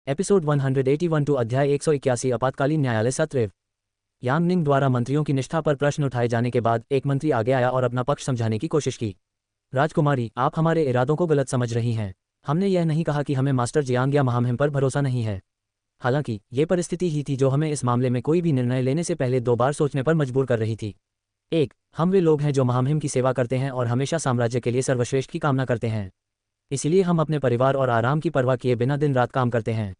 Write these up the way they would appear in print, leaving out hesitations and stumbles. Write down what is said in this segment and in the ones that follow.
Episode 181 to अध्याय 181 आपातकालीन न्यायालय सत्र। यांग निंग द्वारा मंत्रियों की निष्ठा पर प्रश्न उठाए जाने के बाद एक मंत्री आगे आया और अपना पक्ष समझाने की कोशिश की। राजकुमारी, आप हमारे इरादों को गलत समझ रही हैं। हमने यह नहीं कहा कि हमें मास्टर जियांग या महामहिम पर भरोसा नहीं है। हालांकि ये परिस्थिति ही थी जो हमें इस मामले में कोई भी निर्णय लेने से पहले 2 बार सोचने पर मजबूर कर रही थी। एक, हम वे लोग हैं जो महामहिम की सेवा करते हैं और हमेशा साम्राज्य के लिए सर्वश्रेष्ठ की कामना करते हैं। इसीलिए हम अपने परिवार और आराम की परवाह किए बिना दिन रात काम करते हैं।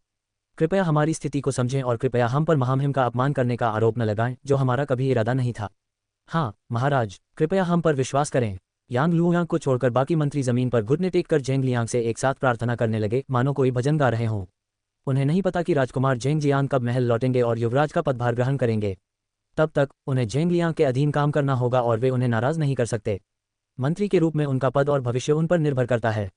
कृपया हमारी स्थिति को समझें और कृपया हम पर महामहिम का अपमान करने का आरोप न लगाएं, जो हमारा कभी इरादा नहीं था। हाँ महाराज, कृपया हम पर विश्वास करें। यांग लुयांग को छोड़कर बाकी मंत्री जमीन पर घुटने टेककर जेंग लियांग से एक साथ प्रार्थना करने लगे, मानो कोई भजन गा रहे हों। उन्हें नहीं पता कि राजकुमार जेंग जियांग कब महल लौटेंगे और युवराज का पदभार ग्रहण करेंगे। तब तक उन्हें जेंग लियांग के अधीन काम करना होगा और वे उन्हें नाराज नहीं कर सकते। मंत्री के रूप में उनका पद और भविष्य उन पर निर्भर करता है।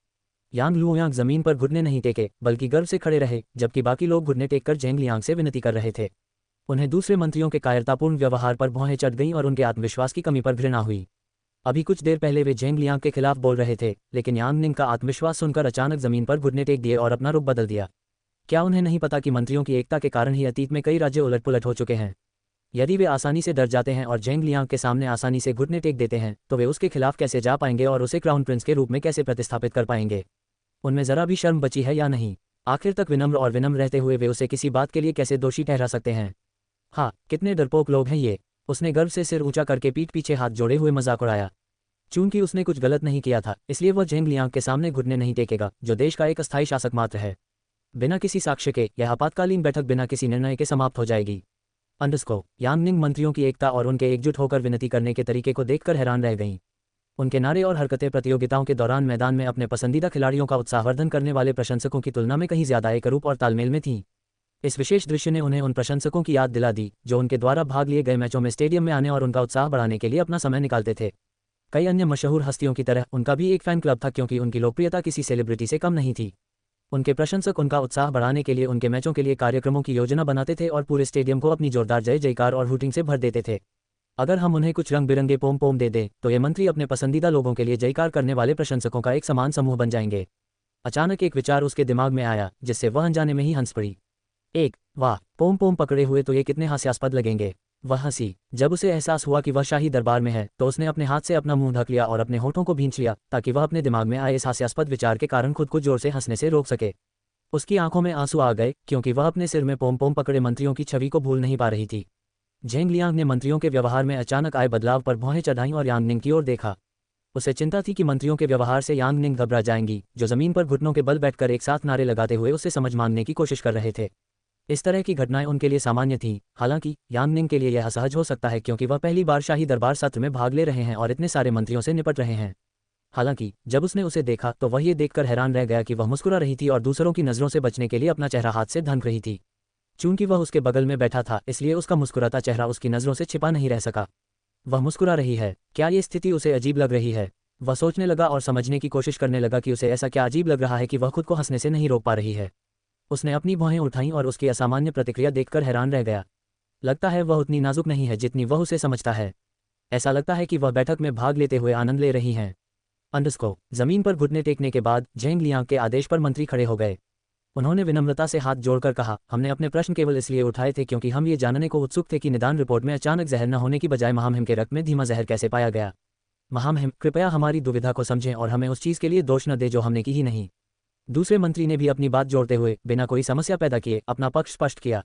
यांग लुयांग जमीन पर घुटने नहीं टेके, बल्कि गर्व से खड़े रहे, जबकि बाकी लोग घुटने टेककर जेंग लियांग से विनती कर रहे थे। उन्हें दूसरे मंत्रियों के कायरतापूर्ण व्यवहार पर भौहें चढ़ गईं और उनके आत्मविश्वास की कमी पर घृणा हुई। अभी कुछ देर पहले वे जेंग लियांग के खिलाफ बोल रहे थे, लेकिन यांग निंग का आत्मविश्वास सुनकर अचानक जमीन पर घुटने टेक दिए और अपना रुख बदल दिया। क्या उन्हें नहीं पता कि मंत्रियों की एकता के कारण ही अतीत में कई राज्य उलटपुलट हो चुके हैं? यदि वे आसानी से डर जाते हैं और जेंग लियांग के सामने आसानी से घुटने टेक देते हैं, तो वे उसके खिलाफ कैसे जा पाएंगे और उसे क्राउन प्रिंस के रूप में कैसे प्रतिस्थापित कर पाएंगे? उनमें जरा भी शर्म बची है या नहीं? आखिर तक विनम्र और विनम्र रहते हुए वे उसे किसी बात के लिए कैसे दोषी ठहरा सकते हैं? हाँ, कितने डरपोक लोग हैं ये। उसने गर्व से सिर ऊंचा करके पीठ पीछे हाथ जोड़े हुए मजाक उड़ाया। चूंकि उसने कुछ गलत नहीं किया था, इसलिए वह जेंग लियांग के सामने घुटने नहीं टेकेगा, जो देश का एक अस्थायी शासक मात्र है। बिना किसी साक्ष्य के यह आपातकालीन बैठक बिना किसी निर्णय के समाप्त हो जाएगी। अंडरस्को। यांग निंग मंत्रियों की एकता और उनके एकजुट होकर विनती करने के तरीके को देखकर हैरान रह गईं। उनके नारे और हरकतें प्रतियोगिताओं के दौरान मैदान में अपने पसंदीदा खिलाड़ियों का उत्साहवर्धन करने वाले प्रशंसकों की तुलना में कहीं ज्यादा एकरूप और तालमेल में थीं। इस विशेष दृश्य ने उन्हें उन प्रशंसकों की याद दिला दी जो उनके द्वारा भाग लिए गए मैचों में स्टेडियम में आने और उनका उत्साह बढ़ाने के लिए अपना समय निकालते थे। कई अन्य मशहूर हस्तियों की तरह उनका भी एक फैन क्लब था, क्योंकि उनकी लोकप्रियता किसी सेलिब्रिटी से कम नहीं थी। उनके प्रशंसक उनका उत्साह बढ़ाने के लिए उनके मैचों के लिए कार्यक्रमों की योजना बनाते थे और पूरे स्टेडियम को अपनी जोरदार जय जयकार और हुटिंग से भर देते थे। अगर हम उन्हें कुछ रंग बिरंगे पोम पोम दे दें, तो ये मंत्री अपने पसंदीदा लोगों के लिए जयकार करने वाले प्रशंसकों का एक समान समूह बन जाएंगे। अचानक एक विचार उसके दिमाग में आया, जिससे वह अनजाने में ही हंस पड़ी। एक, वाह, पोम पोम पकड़े हुए तो ये कितने हास्यास्पद लगेंगे। वह हंसी। जब उसे एहसास हुआ कि वह शाही दरबार में है, तो उसने अपने हाथ से अपना मुंह ढक लिया और अपने होठों को भींच लिया, ताकि वह अपने दिमाग में आए इस हास्यास्पद विचार के कारण खुद को जोर से हंसने से रोक सके। उसकी आंखों में आंसू आ गए, क्योंकि वह अपने सिर में पोम पोम पकड़े मंत्रियों की छवि को भूल नहीं पा रही थी। जेंग लियांग ने मंत्रियों के व्यवहार में अचानक आए बदलाव पर भौहें चढ़ाईं और यांग निंग की ओर देखा। उसे चिंता थी कि मंत्रियों के व्यवहार से यांग निंग घबरा जाएंगी, जो जमीन पर घुटनों के बल बैठकर एक साथ नारे लगाते हुए उससे समझ मांगने की कोशिश कर रहे थे। इस तरह की घटनाएं उनके लिए सामान्य थीं। हालांकि यांग निंग के लिए यह असहज हो सकता है, क्योंकि वह पहली बार शाही दरबार सत्र में भाग ले रहे हैं और इतने सारे मंत्रियों से निपट रहे हैं। हालांकि जब उसने उसे देखा तो वह ये देखकर हैरान रह गया कि वह मुस्कुरा रही थी और दूसरों की नज़रों से बचने के लिए अपना चेहरा हाथ से ढक रही थी। चूंकि वह उसके बगल में बैठा था, इसलिए उसका मुस्कुराता चेहरा उसकी नज़रों से छिपा नहीं रह सका। वह मुस्कुरा रही है। क्या ये स्थिति उसे अजीब लग रही है? वह सोचने लगा और समझने की कोशिश करने लगा कि उसे ऐसा क्या अजीब लग रहा है कि वह खुद को हंसने से नहीं रोक पा रही है। उसने अपनी भौहें उठाईं और उसकी असामान्य प्रतिक्रिया देखकर हैरान रह गया। लगता है वह उतनी नाजुक नहीं है जितनी वह उसे समझता है। ऐसा लगता है कि वह बैठक में भाग लेते हुए आनंद ले रही हैं। अंडरस्को। जमीन पर घुटने टेकने के बाद जेंग लियांग के आदेश पर मंत्री खड़े हो गए। उन्होंने विनम्रता से हाथ जोड़कर कहा, हमने अपने प्रश्न केवल इसलिए उठाए थे क्योंकि हम ये जानने को उत्सुक थे कि निदान रिपोर्ट में अचानक जहर न होने की बजाय महामहिम के रक्त में धीमा जहर कैसे पाया गया। महामहिम, कृपया हमारी दुविधा को समझें और हमें उस चीज़ के लिए दोष न दें जो हमने की ही नहीं। दूसरे मंत्री ने भी अपनी बात जोड़ते हुए बिना कोई समस्या पैदा किए अपना पक्ष स्पष्ट किया।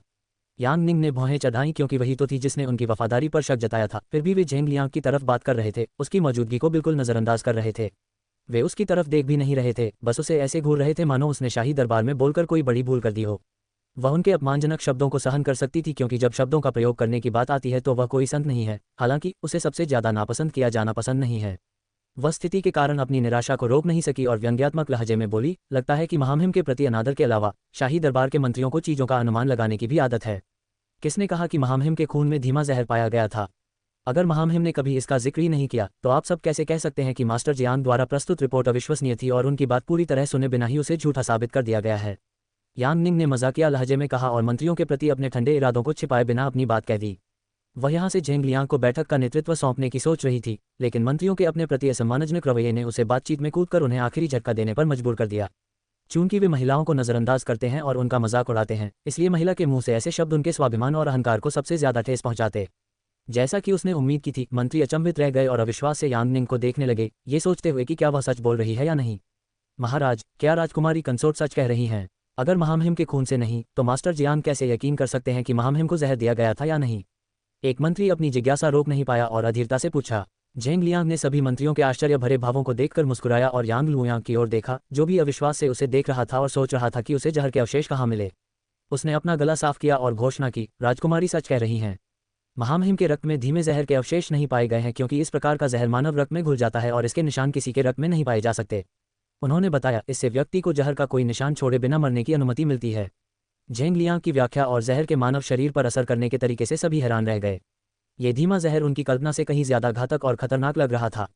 यांग निंग ने भौहें चढ़ाईं, क्योंकि वही तो थी जिसने उनकी वफादारी पर शक जताया था। फिर भी वे जेंग लियांग की तरफ बात कर रहे थे, उसकी मौजूदगी को बिल्कुल नज़रअंदाज कर रहे थे। वे उसकी तरफ देख भी नहीं रहे थे, बस उसे ऐसे घूर रहे थे मानो उसने शाही दरबार में बोलकर कोई बड़ी भूल कर दी हो। वह उनके अपमानजनक शब्दों को सहन कर सकती थी, क्योंकि जब शब्दों का प्रयोग करने की बात आती है तो वह कोई संत नहीं है। हालांकि उसे सबसे ज्यादा नापसंद किया जाना पसंद नहीं है। वह स्थिति के कारण अपनी निराशा को रोक नहीं सकी और व्यंग्यात्मक लहजे में बोली, लगता है कि महामहिम के प्रति अनादर के अलावा शाही दरबार के मंत्रियों को चीजों का अनुमान लगाने की भी आदत है। किसने कहा कि महामहिम के खून में धीमा जहर पाया गया था? अगर महामहिम ने कभी इसका जिक्र ही नहीं किया, तो आप सब कैसे कह सकते हैं कि मास्टर जियांग द्वारा प्रस्तुत रिपोर्ट अविश्वसनीय थी और उनकी बात पूरी तरह सुने बिना ही उसे झूठा साबित कर दिया गया है? यांग निंग ने मजाकिया लहजे में कहा और मंत्रियों के प्रति अपने ठंडे इरादों को छिपाए बिना अपनी बात कह दी। वह यहाँ से जेंग लियांग को बैठक का नेतृत्व सौंपने की सोच रही थी, लेकिन मंत्रियों के अपने प्रति असम्मानजनक रवैये ने उसे बातचीत में कूदकर उन्हें आखिरी झटका देने पर मजबूर कर दिया। चूंकि वे महिलाओं को नजरअंदाज करते हैं और उनका मजाक उड़ाते हैं, इसलिए महिला के मुंह से ऐसे शब्द उनके स्वाभिमान और अहंकार को सबसे ज्यादा ठेस पहुंचाते। जैसा कि उसने उम्मीद की थी, मंत्री अचंभित रह गए और अविश्वास से यांग निंग को देखने लगे, ये सोचते हुए कि क्या वह सच बोल रही है या नहीं। महाराज, क्या राजकुमारी कंसोर्ट सच कह रही हैं? अगर महामहिम के खून से नहीं, तो मास्टर जियांग कैसे यकीन कर सकते हैं कि महामहिम को जहर दिया गया था या नहीं? एक मंत्री अपनी जिज्ञासा रोक नहीं पाया और अधीरता से पूछा। झेंग लियांग ने सभी मंत्रियों के आश्चर्य भरे भावों को देखकर मुस्कुराया और यांग लुयांग की ओर देखा, जो भी अविश्वास से उसे देख रहा था और सोच रहा था कि उसे जहर के अवशेष कहाँ मिले। उसने अपना गला साफ किया और घोषणा की, राजकुमारी सच कह रही हैं। महामहिम के रक्त में धीमे जहर के अवशेष नहीं पाए गए हैं, क्योंकि इस प्रकार का जहर मानव रक्त में घुल जाता है और इसके निशान किसी के रक्त में नहीं पाए जा सकते। उन्होंने बताया, इससे व्यक्ति को जहर का कोई निशान छोड़े बिना मरने की अनुमति मिलती है। झेंग लियांग की व्याख्या और जहर के मानव शरीर पर असर करने के तरीके से सभी हैरान रह गए। ये धीमा जहर उनकी कल्पना से कहीं ज्यादा घातक और खतरनाक लग रहा था।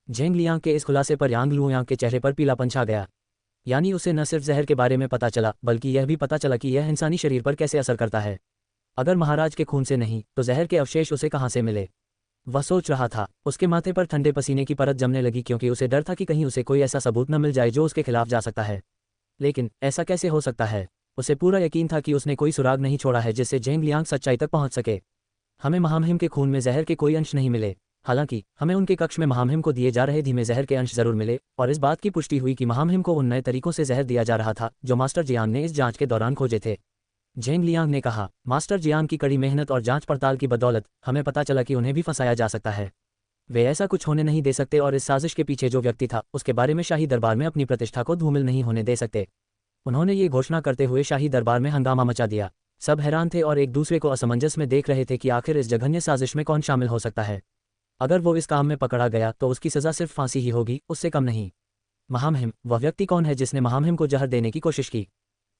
झेंग लियांग के इस खुलासे पर यांग लुयांग के चेहरे पर पीलापन छा गया। यानी उसे न सिर्फ जहर के बारे में पता चला, बल्कि यह भी पता चला कि यह इंसानी शरीर पर कैसे असर करता है। अगर महाराज के खून से नहीं, तो जहर के अवशेष उसे कहाँ से मिले? वह सोच रहा था। उसके माथे पर ठंडे पसीने की परत जमने लगी, क्योंकि उसे डर था कि कहीं उसे कोई ऐसा सबूत न मिल जाए जो उसके खिलाफ जा सकता है। लेकिन ऐसा कैसे हो सकता है? उसे पूरा यकीन था कि उसने कोई सुराग नहीं छोड़ा है जिससे झेंग लियांग सच्चाई तक पहुंच सके। हमें महामहिम के खून में जहर के कोई अंश नहीं मिले। हालांकि हमें उनके कक्ष में महामहिम को दिए जा रहे धीमे जहर के अंश जरूर मिले, और इस बात की पुष्टि हुई कि महामहिम को उन नए तरीकों से जहर दिया जा रहा था जो मास्टर जियांग ने इस जांच के दौरान खोजे थे। झेंग लियांग ने कहा, मास्टर जियांग की कड़ी मेहनत और जांच पड़ताल की बदौलत हमें पता चला कि उन्हें भी फंसाया जा सकता है। वे ऐसा कुछ होने नहीं दे सकते, और इस साजिश के पीछे जो व्यक्ति था उसके बारे में शाही दरबार में अपनी प्रतिष्ठा को धूमिल नहीं होने दे सकते। उन्होंने ये घोषणा करते हुए शाही दरबार में हंगामा मचा दिया। सब हैरान थे और एक दूसरे को असमंजस में देख रहे थे कि आखिर इस जघन्य साजिश में कौन शामिल हो सकता है। अगर वो इस काम में पकड़ा गया तो उसकी सजा सिर्फ फांसी ही होगी, उससे कम नहीं। महामहिम, वह व्यक्ति कौन है जिसने महामहिम को जहर देने की कोशिश की?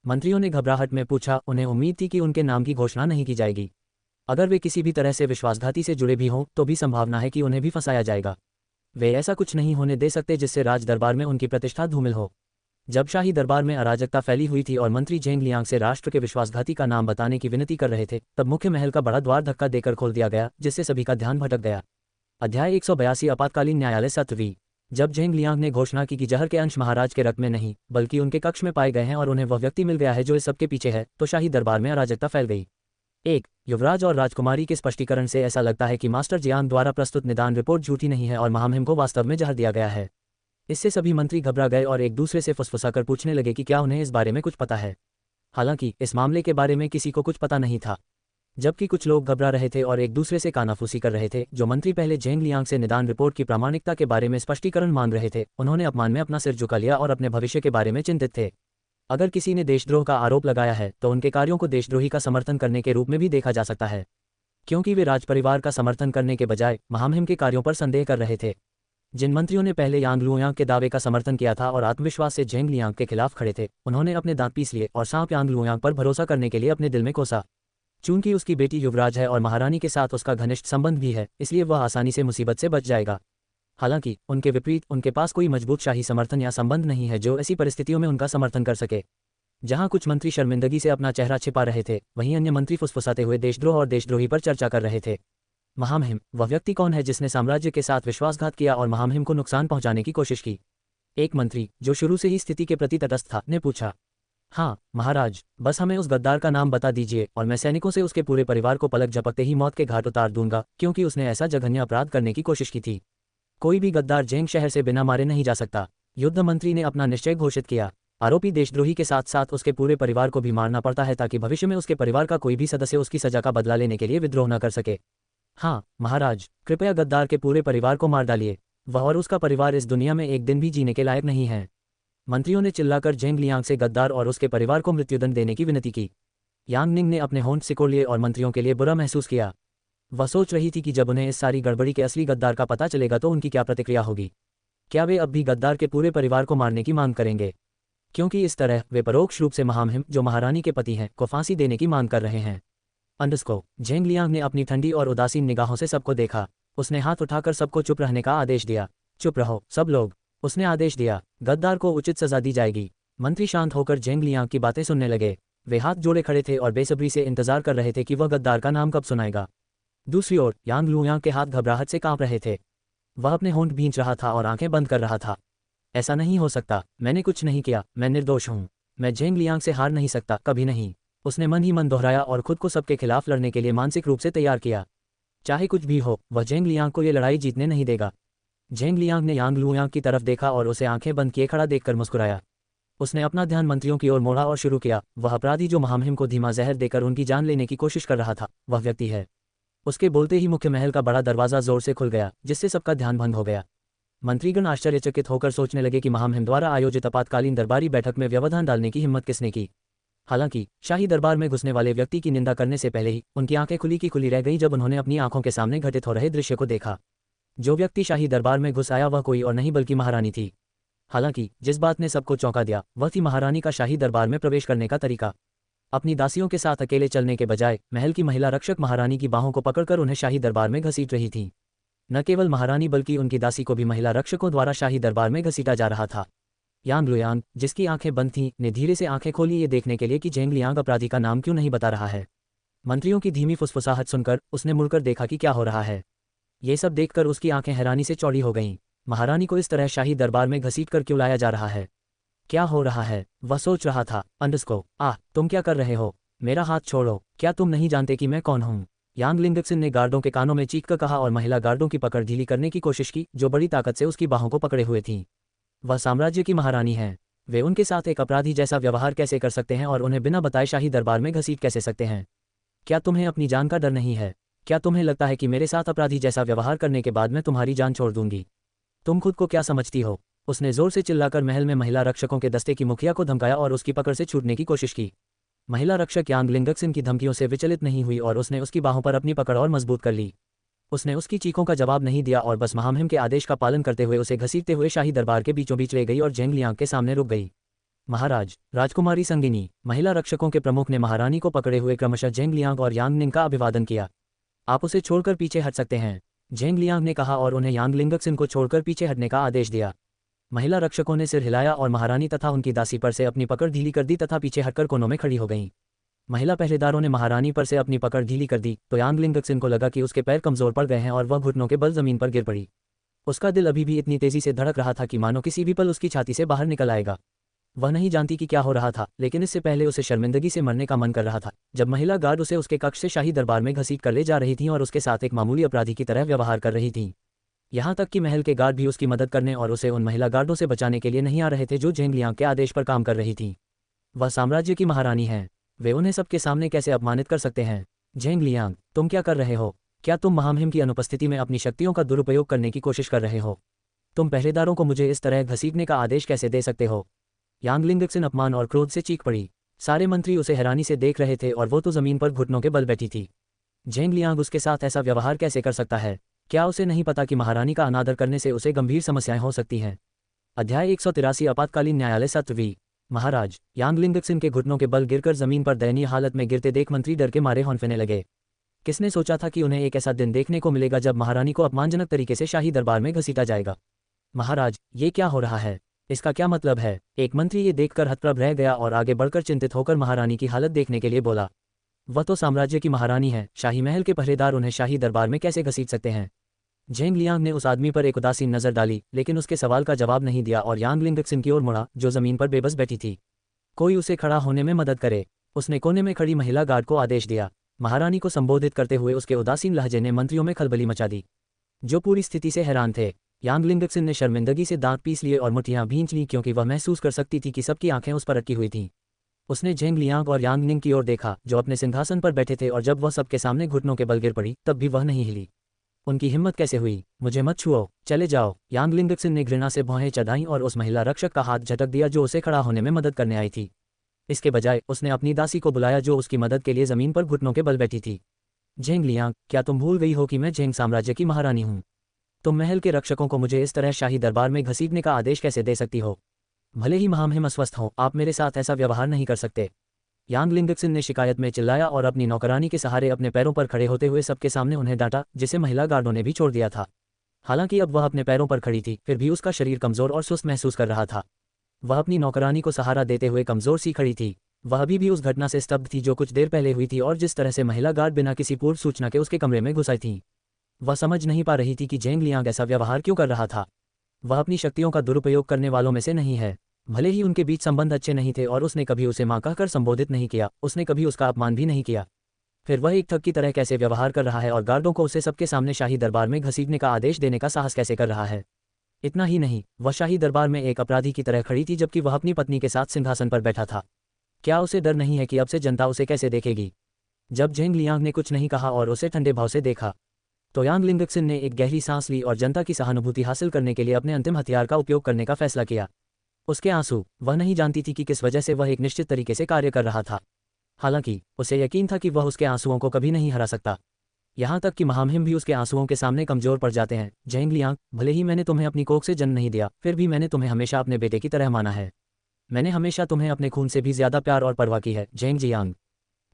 मंत्रियों ने घबराहट में पूछा। उन्हें उम्मीद थी कि उनके नाम की घोषणा नहीं की जाएगी। अगर वे किसी भी तरह से विश्वासघाती से जुड़े भी हों तो भी संभावना है कि उन्हें भी फंसाया जाएगा। वे ऐसा कुछ नहीं होने दे सकते जिससे राज दरबार में उनकी प्रतिष्ठा धूमिल हो। जब शाही दरबार में अराजकता फैली हुई थी और मंत्री झेंग लियांग से राष्ट्र के विश्वासघाती का नाम बताने की विनती कर रहे थे, तब मुख्य महल का बड़ा द्वार धक्का देकर खोल दिया गया, जिससे सभी का ध्यान भटक गया। अध्याय 182 आपातकालीन न्यायालय सत्र। जब झेंग लियांग ने घोषणा की कि जहर के अंश महाराज के रक्त में नहीं, बल्कि उनके कक्ष में पाए गए हैं और उन्हें वह व्यक्ति मिल गया है जो इस सबके पीछे है, तो शाही दरबार में अराजकता फैल गई। युवराज और राजकुमारी के स्पष्टीकरण से ऐसा लगता है कि मास्टर जियांग द्वारा प्रस्तुत निदान रिपोर्ट झूठी नहीं है और महामहिम को वास्तव में जहर दिया गया है। इससे सभी मंत्री घबरा गए और एक दूसरे से फुसफुसाकर पूछने लगे कि क्या उन्हें इस बारे में कुछ पता है। हालांकि इस मामले के बारे में किसी को कुछ पता नहीं था। जबकि कुछ लोग घबरा रहे थे और एक दूसरे से कानाफूसी कर रहे थे, जो मंत्री पहले झेंग लियांग से निदान रिपोर्ट की प्रामाणिकता के बारे में स्पष्टीकरण मांग रहे थे, उन्होंने अपमान में अपना सिर झुका लिया और अपने भविष्य के बारे में चिंतित थे। अगर किसी ने देशद्रोह का आरोप लगाया है तो उनके कार्यों को देशद्रोही का समर्थन करने के रूप में भी देखा जा सकता है, क्योंकि वे राजपरिवार का समर्थन करने के बजाय महामहिम के कार्यों पर संदेह कर रहे थे। जिन मंत्रियों ने पहले यांग लुयांग के दावे का समर्थन किया था और आत्मविश्वास से झेंग लियांग के खिलाफ खड़े थे, उन्होंने अपने दांत पीस लिए और सांप यांग लुयांग पर भरोसा करने के लिए अपने दिल में कोसा। चूंकि उसकी बेटी युवराज है और महारानी के साथ उसका घनिष्ठ संबंध भी है, इसलिए वह आसानी से मुसीबत से बच जाएगा। हालांकि उनके विपरीत उनके पास कोई मजबूत शाही समर्थन या संबंध नहीं है जो ऐसी परिस्थितियों में उनका समर्थन कर सके। जहां कुछ मंत्री शर्मिंदगी से अपना चेहरा छिपा रहे थे, वहीं अन्य मंत्री फुसफुसाते हुए देशद्रोह और देशद्रोही पर चर्चा कर रहे थे। महामहिम, वह व्यक्ति कौन है जिसने साम्राज्य के साथ विश्वासघात किया और महामहिम को नुकसान पहुंचाने की कोशिश की? एक मंत्री, जो शुरू से ही स्थिति के प्रति तटस्थ था, ने पूछा। हाँ महाराज, बस हमें उस गद्दार का नाम बता दीजिए और मैं सैनिकों से उसके पूरे परिवार को पलक झपकते ही मौत के घाट उतार दूंगा, क्योंकि उसने ऐसा जघन्य अपराध करने की कोशिश की थी। कोई भी गद्दार झेंग शहर से बिना मारे नहीं जा सकता। युद्ध मंत्री ने अपना निश्चय घोषित किया। आरोपी देशद्रोही के साथ साथ उसके पूरे परिवार को भी मारना पड़ता है, ताकि भविष्य में उसके परिवार का कोई भी सदस्य उसकी सजा का बदला लेने के लिए विद्रोह न कर सके। हाँ महाराज, कृपया गद्दार के पूरे परिवार को मार डालिए। वह और उसका परिवार इस दुनिया में एक दिन भी जीने के लायक नहीं है। मंत्रियों ने चिल्लाकर झेंग लियांग से गद्दार और उसके परिवार को मृत्युदंड देने की विनती की। यांग निंग ने अपने होंठ सिकोड़ लिए और मंत्रियों के लिए बुरा महसूस किया। वह सोच रही थी कि जब उन्हें इस सारी गड़बड़ी के असली गद्दार का पता चलेगा तो उनकी क्या प्रतिक्रिया होगी। क्या वे अब भी गद्दार के पूरे परिवार को मारने की मांग करेंगे? क्योंकि इस तरह वे परोक्ष रूप से महामहिम, जो महारानी के पति हैं, को फांसी देने की मांग कर रहे हैं। झेंग लियांग ने अपनी ठंडी और उदासीन निगाहों से सबको देखा। उसने हाथ उठाकर सबको चुप रहने का आदेश दिया। चुप रहो सब लोग, उसने आदेश दिया। गद्दार को उचित सजा दी जाएगी। मंत्री शांत होकर झेंग लियांग की बातें सुनने लगे। वे हाथ जोड़े खड़े थे और बेसब्री से इंतजार कर रहे थे कि वह गद्दार का नाम कब सुनाएगा। दूसरी ओर यांग लुयांग के हाथ घबराहट से कांप रहे थे। वह अपने होंठ भींच रहा था और आंखें बंद कर रहा था। ऐसा नहीं हो सकता, मैंने कुछ नहीं किया, मैं निर्दोष हूँ। मैं झेंग लियांग से हार नहीं सकता, कभी नहीं। उसने मन ही मन दोहराया और खुद को सबके खिलाफ लड़ने के लिए मानसिक रूप से तैयार किया। चाहे कुछ भी हो, वह झेंग लियांग को ये लड़ाई जीतने नहीं देगा। झेंग लियांग ने यांग लुयांग की तरफ देखा और उसे आंखें बंद किए खड़ा देखकर मुस्कुराया। उसने अपना ध्यान मंत्रियों की ओर मोड़ा और शुरू किया। वह अपराधी जो महामहिम को धीमा जहर देकर उनकी जान लेने की कोशिश कर रहा था, वह व्यक्ति है। उसके बोलते ही मुख्य महल का बड़ा दरवाजा जोर से खुल गया, जिससे सबका ध्यान भंग हो गया। मंत्रीगण आश्चर्यचकित होकर सोचने लगे कि महामहिम द्वारा आयोजित आपातकालीन दरबारी बैठक में व्यवधान डालने की हिम्मत किसने की। हालांकि शाही दरबार में घुसने वाले व्यक्ति की निंदा करने से पहले ही उनकी आंखें खुली की खुली रह गईं जब उन्होंने अपनी आंखों के सामने घटित हो रहे दृश्य को देखा। जो व्यक्ति शाही दरबार में घुस आया वह कोई और नहीं बल्कि महारानी थी। हालांकि जिस बात ने सबको चौंका दिया वह थी महारानी का शाही दरबार में प्रवेश करने का तरीका। अपनी दासियों के साथ अकेले चलने के बजाय महल की महिला रक्षक महारानी की बाहों को पकड़कर उन्हें शाही दरबार में घसीट रही थी। न केवल महारानी बल्कि उनकी दासी को भी महिला रक्षकों द्वारा शाही दरबार में घसीटा जा रहा था। यांग लुयांग, जिसकी आंखें बंद थीं, ने धीरे से आंखें खोली ये देखने के लिए कि झेंग लियांग अपराधी का नाम क्यों नहीं बता रहा है। मंत्रियों की धीमी फुसफुसाहट सुनकर उसने मुड़कर देखा कि क्या हो रहा है। ये सब देखकर उसकी आंखें हैरानी से चौड़ी हो गईं। महारानी को इस तरह शाही दरबार में घसीटकर क्यों लाया जा रहा है? क्या हो रहा है? वह सोच रहा था। अंडस्को, तुम क्या कर रहे हो? मेरा हाथ छोड़ो, क्या तुम नहीं जानते कि मैं कौन हूँ? यांग लिंगक्सिन ने गार्डों के कानों में चीखकर कहा और महिला गार्डों की पकड़ ढीली करने की कोशिश की, जो बड़ी ताकत से उसकी बाहों को पकड़े हुए थीं। वह साम्राज्य की महारानी हैं। वे उनके साथ एक अपराधी जैसा व्यवहार कैसे कर सकते हैं और उन्हें बिना बताए शाही दरबार में घसीट कैसे सकते हैं? क्या तुम्हें अपनी जान का डर नहीं है? क्या तुम्हें लगता है कि मेरे साथ अपराधी जैसा व्यवहार करने के बाद मैं तुम्हारी जान छोड़ दूंगी? तुम खुद को क्या समझती हो? उसने जोर से चिल्लाकर महल में महिला रक्षकों के दस्ते की मुखिया को धमकाया और उसकी पकड़ से छूटने की कोशिश की। महिला रक्षक यांग लिंगक्सिन की धमकियों से विचलित नहीं हुई और उसने उसकी बाहों पर अपनी पकड़ और मजबूत कर ली। उसने उसकी चीखों का जवाब नहीं दिया और बस महामहिम के आदेश का पालन करते हुए उसे घसीटते हुए शाही दरबार के बीचों बीच ले गई और झेंग लियांग के सामने रुक गई। महाराज, राजकुमारी संगिनी, महिला रक्षकों के प्रमुख ने महारानी को पकड़े हुए क्रमशः झेंग लियांग और यांग निंग का अभिवादन किया। आप उसे छोड़कर पीछे हट सकते हैं, झेंग लियांग ने कहा और उन्हें यांग लिंगक्सिन को छोड़कर पीछे हटने का आदेश दिया। महिला रक्षकों ने सिर हिलाया और महारानी तथा उनकी दासी पर से अपनी पकड़ ढीली कर दी तथा पीछे हटकर कोनों में खड़ी हो गईं। महिला पहरेदारों ने महारानी पर से अपनी पकड़ ढीली कर दी तो यांग लिंगक्सिन को लगा कि उसके पैर कमजोर पड़ गए हैं और वह घुटनों के बल जमीन पर गिर पड़ी। उसका दिल अभी भी इतनी तेजी से धड़क रहा था कि मानो किसी भी पल उसकी छाती से बाहर निकल आएगा। वह नहीं जानती कि क्या हो रहा था, लेकिन इससे पहले उसे शर्मिंदगी से मरने का मन कर रहा था जब महिला गार्ड उसे उसके कक्ष से शाही दरबार में घसीट कर ले जा रही थीं और उसके साथ एक मामूली अपराधी की तरह व्यवहार कर रही थीं। यहाँ तक कि महल के गार्ड भी उसकी मदद करने और उसे उन महिला गार्डों से बचाने के लिए नहीं आ रहे थे जो झेंग लियांग के आदेश पर काम कर रही थीं। वह साम्राज्य की महारानी हैं, वे उन्हें सबके सामने कैसे अपमानित कर सकते हैं? झेंग लियांग, तुम क्या कर रहे हो? क्या तुम महामहिम की अनुपस्थिति में अपनी शक्तियों का दुरुपयोग करने की कोशिश कर रहे हो? तुम पहरेदारों को मुझे इस तरह घसीटने का आदेश कैसे दे सकते हो? यांग लिंगक्सिन अपमान और क्रोध से चीख पड़ी। सारे मंत्री उसे हैरानी से देख रहे थे और वो तो जमीन पर घुटनों के बल बैठी थी। झेंग लियांग उसके साथ ऐसा व्यवहार कैसे कर सकता है? क्या उसे नहीं पता कि महारानी का अनादर करने से उसे गंभीर समस्याएं हो सकती हैं? अध्याय 183 आपातकालीन न्यायालय सत्र 20। महाराज, यांग लिंगक्सिन के घुटनों के बल गिरकर जमीन पर दयनीय हालत में गिरते देख मंत्री डर के मारे हौंफने लगे। किसने सोचा था कि उन्हें एक ऐसा दिन देखने को मिलेगा जब महारानी को अपमानजनक तरीके से शाही दरबार में घसीटा जाएगा? महाराज, ये क्या हो रहा है? इसका क्या मतलब है? एक मंत्री ये देखकर हतप्रभ रह गया और आगे बढ़कर चिंतित होकर महारानी की हालत देखने के लिए बोला। वह तो साम्राज्य की महारानी है, शाही महल के पहरेदार उन्हें शाही दरबार में कैसे घसीट सकते हैं? झेंग लियांग ने उस आदमी पर एक उदासीन नजर डाली, लेकिन उसके सवाल का जवाब नहीं दिया और यांग लिंगक्सिन की ओर मुड़ा जो जमीन पर बेबस बैठी थी। कोई उसे खड़ा होने में मदद करे। उसने कोने में खड़ी महिला गार्ड को आदेश दिया। महारानी को संबोधित करते हुए उसके उदासीन लहजे ने मंत्रियों में खलबली मचा दी, जो पूरी स्थिति से हैरान थे। यांग लिंगक्सिन ने शर्मिंदगी से दांत पीस लिए और मुठ्ठियां भींच लीं क्योंकि वह महसूस कर सकती थी कि सबकी आंखें उस पर अटकी हुई थीं। उसने झेंग लियांग और यांग निंग की ओर देखा जो अपने सिंहासन पर बैठे थे और जब वह सबके सामने घुटनों के बल गिर पड़ी तब भी वह नहीं हिली। उनकी हिम्मत कैसे हुई? मुझे मत छुओ, चले जाओ। यांग लिंगक्सिन ने घृणा से भौहें चढ़ाईं और उस महिला रक्षक का हाथ झटक दिया जो उसे खड़ा होने में मदद करने आई थी। इसके बजाय उसने अपनी दासी को बुलाया जो उसकी मदद के लिए जमीन पर घुटनों के बल बैठी थी। झेंग लियांग, क्या तुम भूल गई हो कि मैं झेंग साम्राज्य की महारानी हूँ? तुम महल के रक्षकों को मुझे इस तरह शाही दरबार में घसीटने का आदेश कैसे दे सकती हो? भले ही महामहिम अस्वस्थ हो, आप मेरे साथ ऐसा व्यवहार नहीं कर सकते। यांग लिंगक्सिन ने शिकायत में चिल्लाया और अपनी नौकरानी के सहारे अपने पैरों पर खड़े होते हुए सबके सामने उन्हें डांटा, जिसे महिला गार्डों ने भी छोड़ दिया था। हालांकि अब वह अपने पैरों पर खड़ी थी, फिर भी उसका शरीर कमजोर और सुस्त महसूस कर रहा था। वह अपनी नौकरानी को सहारा देते हुए कमजोर सी खड़ी थी। वह अभी भी उस घटना से स्तब्ध थी जो कुछ देर पहले हुई थी और जिस तरह से महिला गार्ड बिना किसी पूर्व सूचना के उसके कमरे में घुस आई थी। वह समझ नहीं पा रही थी कि झेंग लियांग ऐसा व्यवहार क्यों कर रहा था। वह अपनी शक्तियों का दुरुपयोग करने वालों में से नहीं है। भले ही उनके बीच संबंध अच्छे नहीं थे और उसने कभी उसे मां कहकर संबोधित नहीं किया, उसने कभी उसका अपमान भी नहीं किया, फिर वह एक ठग की तरह कैसे व्यवहार कर रहा है और गार्डों को उसे सबके सामने शाही दरबार में घसीटने का आदेश देने का साहस कैसे कर रहा है। इतना ही नहीं, वह शाही दरबार में एक अपराधी की तरह खड़ी थी जबकि वह अपनी पत्नी के साथ सिंहासन पर बैठा था। क्या उसे डर नहीं है कि अब से जनता उसे कैसे देखेगी? जब झेंग लियांग ने कुछ नहीं कहा और उसे ठंडे भाव से देखा, तो यांग लिंगक्सिन ने एक गहरी सांस ली और जनता की सहानुभूति हासिल करने के लिए अपने अंतिम हथियार का उपयोग करने का फैसला किया। उसके आंसू। वह नहीं जानती थी कि किस वजह से वह एक निश्चित तरीके से कार्य कर रहा था। हालांकि उसे यकीन था कि वह उसके आंसुओं को कभी नहीं हरा सकता। यहाँ तक कि महामहिम भी उसके आंसुओं के सामने कमजोर पड़ जाते हैं। झेंग लियांग, भले ही मैंने तुम्हें अपनी कोख से जन्म नहीं दिया, फिर भी मैंने तुम्हें हमेशा अपने बेटे की तरह माना है। मैंने हमेशा तुम्हें अपने खून से भी ज्यादा प्यार और परवाह की है। झेंग जियांग,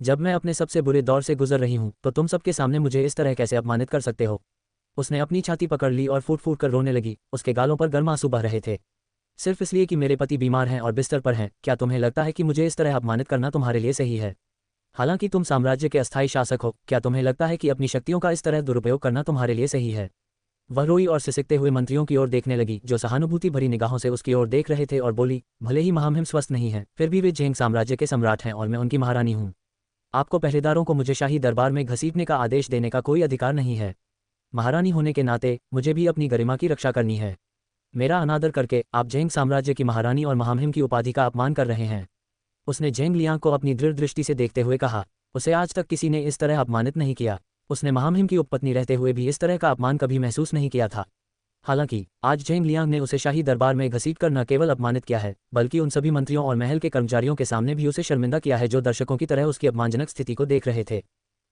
जब मैं अपने सबसे बुरे दौर से गुजर रही हूँ तो तुम सबके सामने मुझे इस तरह कैसे अपमानित कर सकते हो? उसने अपनी छाती पकड़ ली और फूट फूट कर रोने लगी। उसके गालों पर गर्म आंसू बह रहे थे। सिर्फ इसलिए कि मेरे पति बीमार हैं और बिस्तर पर हैं, क्या तुम्हें लगता है कि मुझे इस तरह अपमानित करना तुम्हारे लिए सही है? हालांकि तुम साम्राज्य के अस्थायी शासक हो, क्या तुम्हें लगता है कि अपनी शक्तियों का इस तरह दुरुपयोग करना तुम्हारे लिए सही है? वह रोई और सिसकते हुए मंत्रियों की ओर देखने लगी, जो सहानुभूति भरी निगाहों से उसकी ओर देख रहे थे, और बोली, भले ही महामहिम स्वस्थ नहीं है, फिर भी वे झेंग साम्राज्य के सम्राट हैं और मैं उनकी महारानी हूँ। आपको पहरेदारों को मुझे शाही दरबार में घसीटने का आदेश देने का कोई अधिकार नहीं है। महारानी होने के नाते मुझे भी अपनी गरिमा की रक्षा करनी है। मेरा अनादर करके आप झेंग साम्राज्य की महारानी और महामहिम की उपाधि का अपमान कर रहे हैं। उसने झेंग लियांग को अपनी दृढ़ दृष्टि से देखते हुए कहा। उसे आज तक किसी ने इस तरह अपमानित नहीं किया। उसने महामहिम की उपपत्नी रहते हुए भी इस तरह का अपमान कभी महसूस नहीं किया था। हालांकि आज झेंग लियांग ने उसे शाही दरबार में घसीटकर न केवल अपमानित किया है, बल्कि उन सभी मंत्रियों और महल के कर्मचारियों के सामने भी उसे शर्मिंदा किया है, जो दर्शकों की तरह उसकी अपमानजनक स्थिति को देख रहे थे।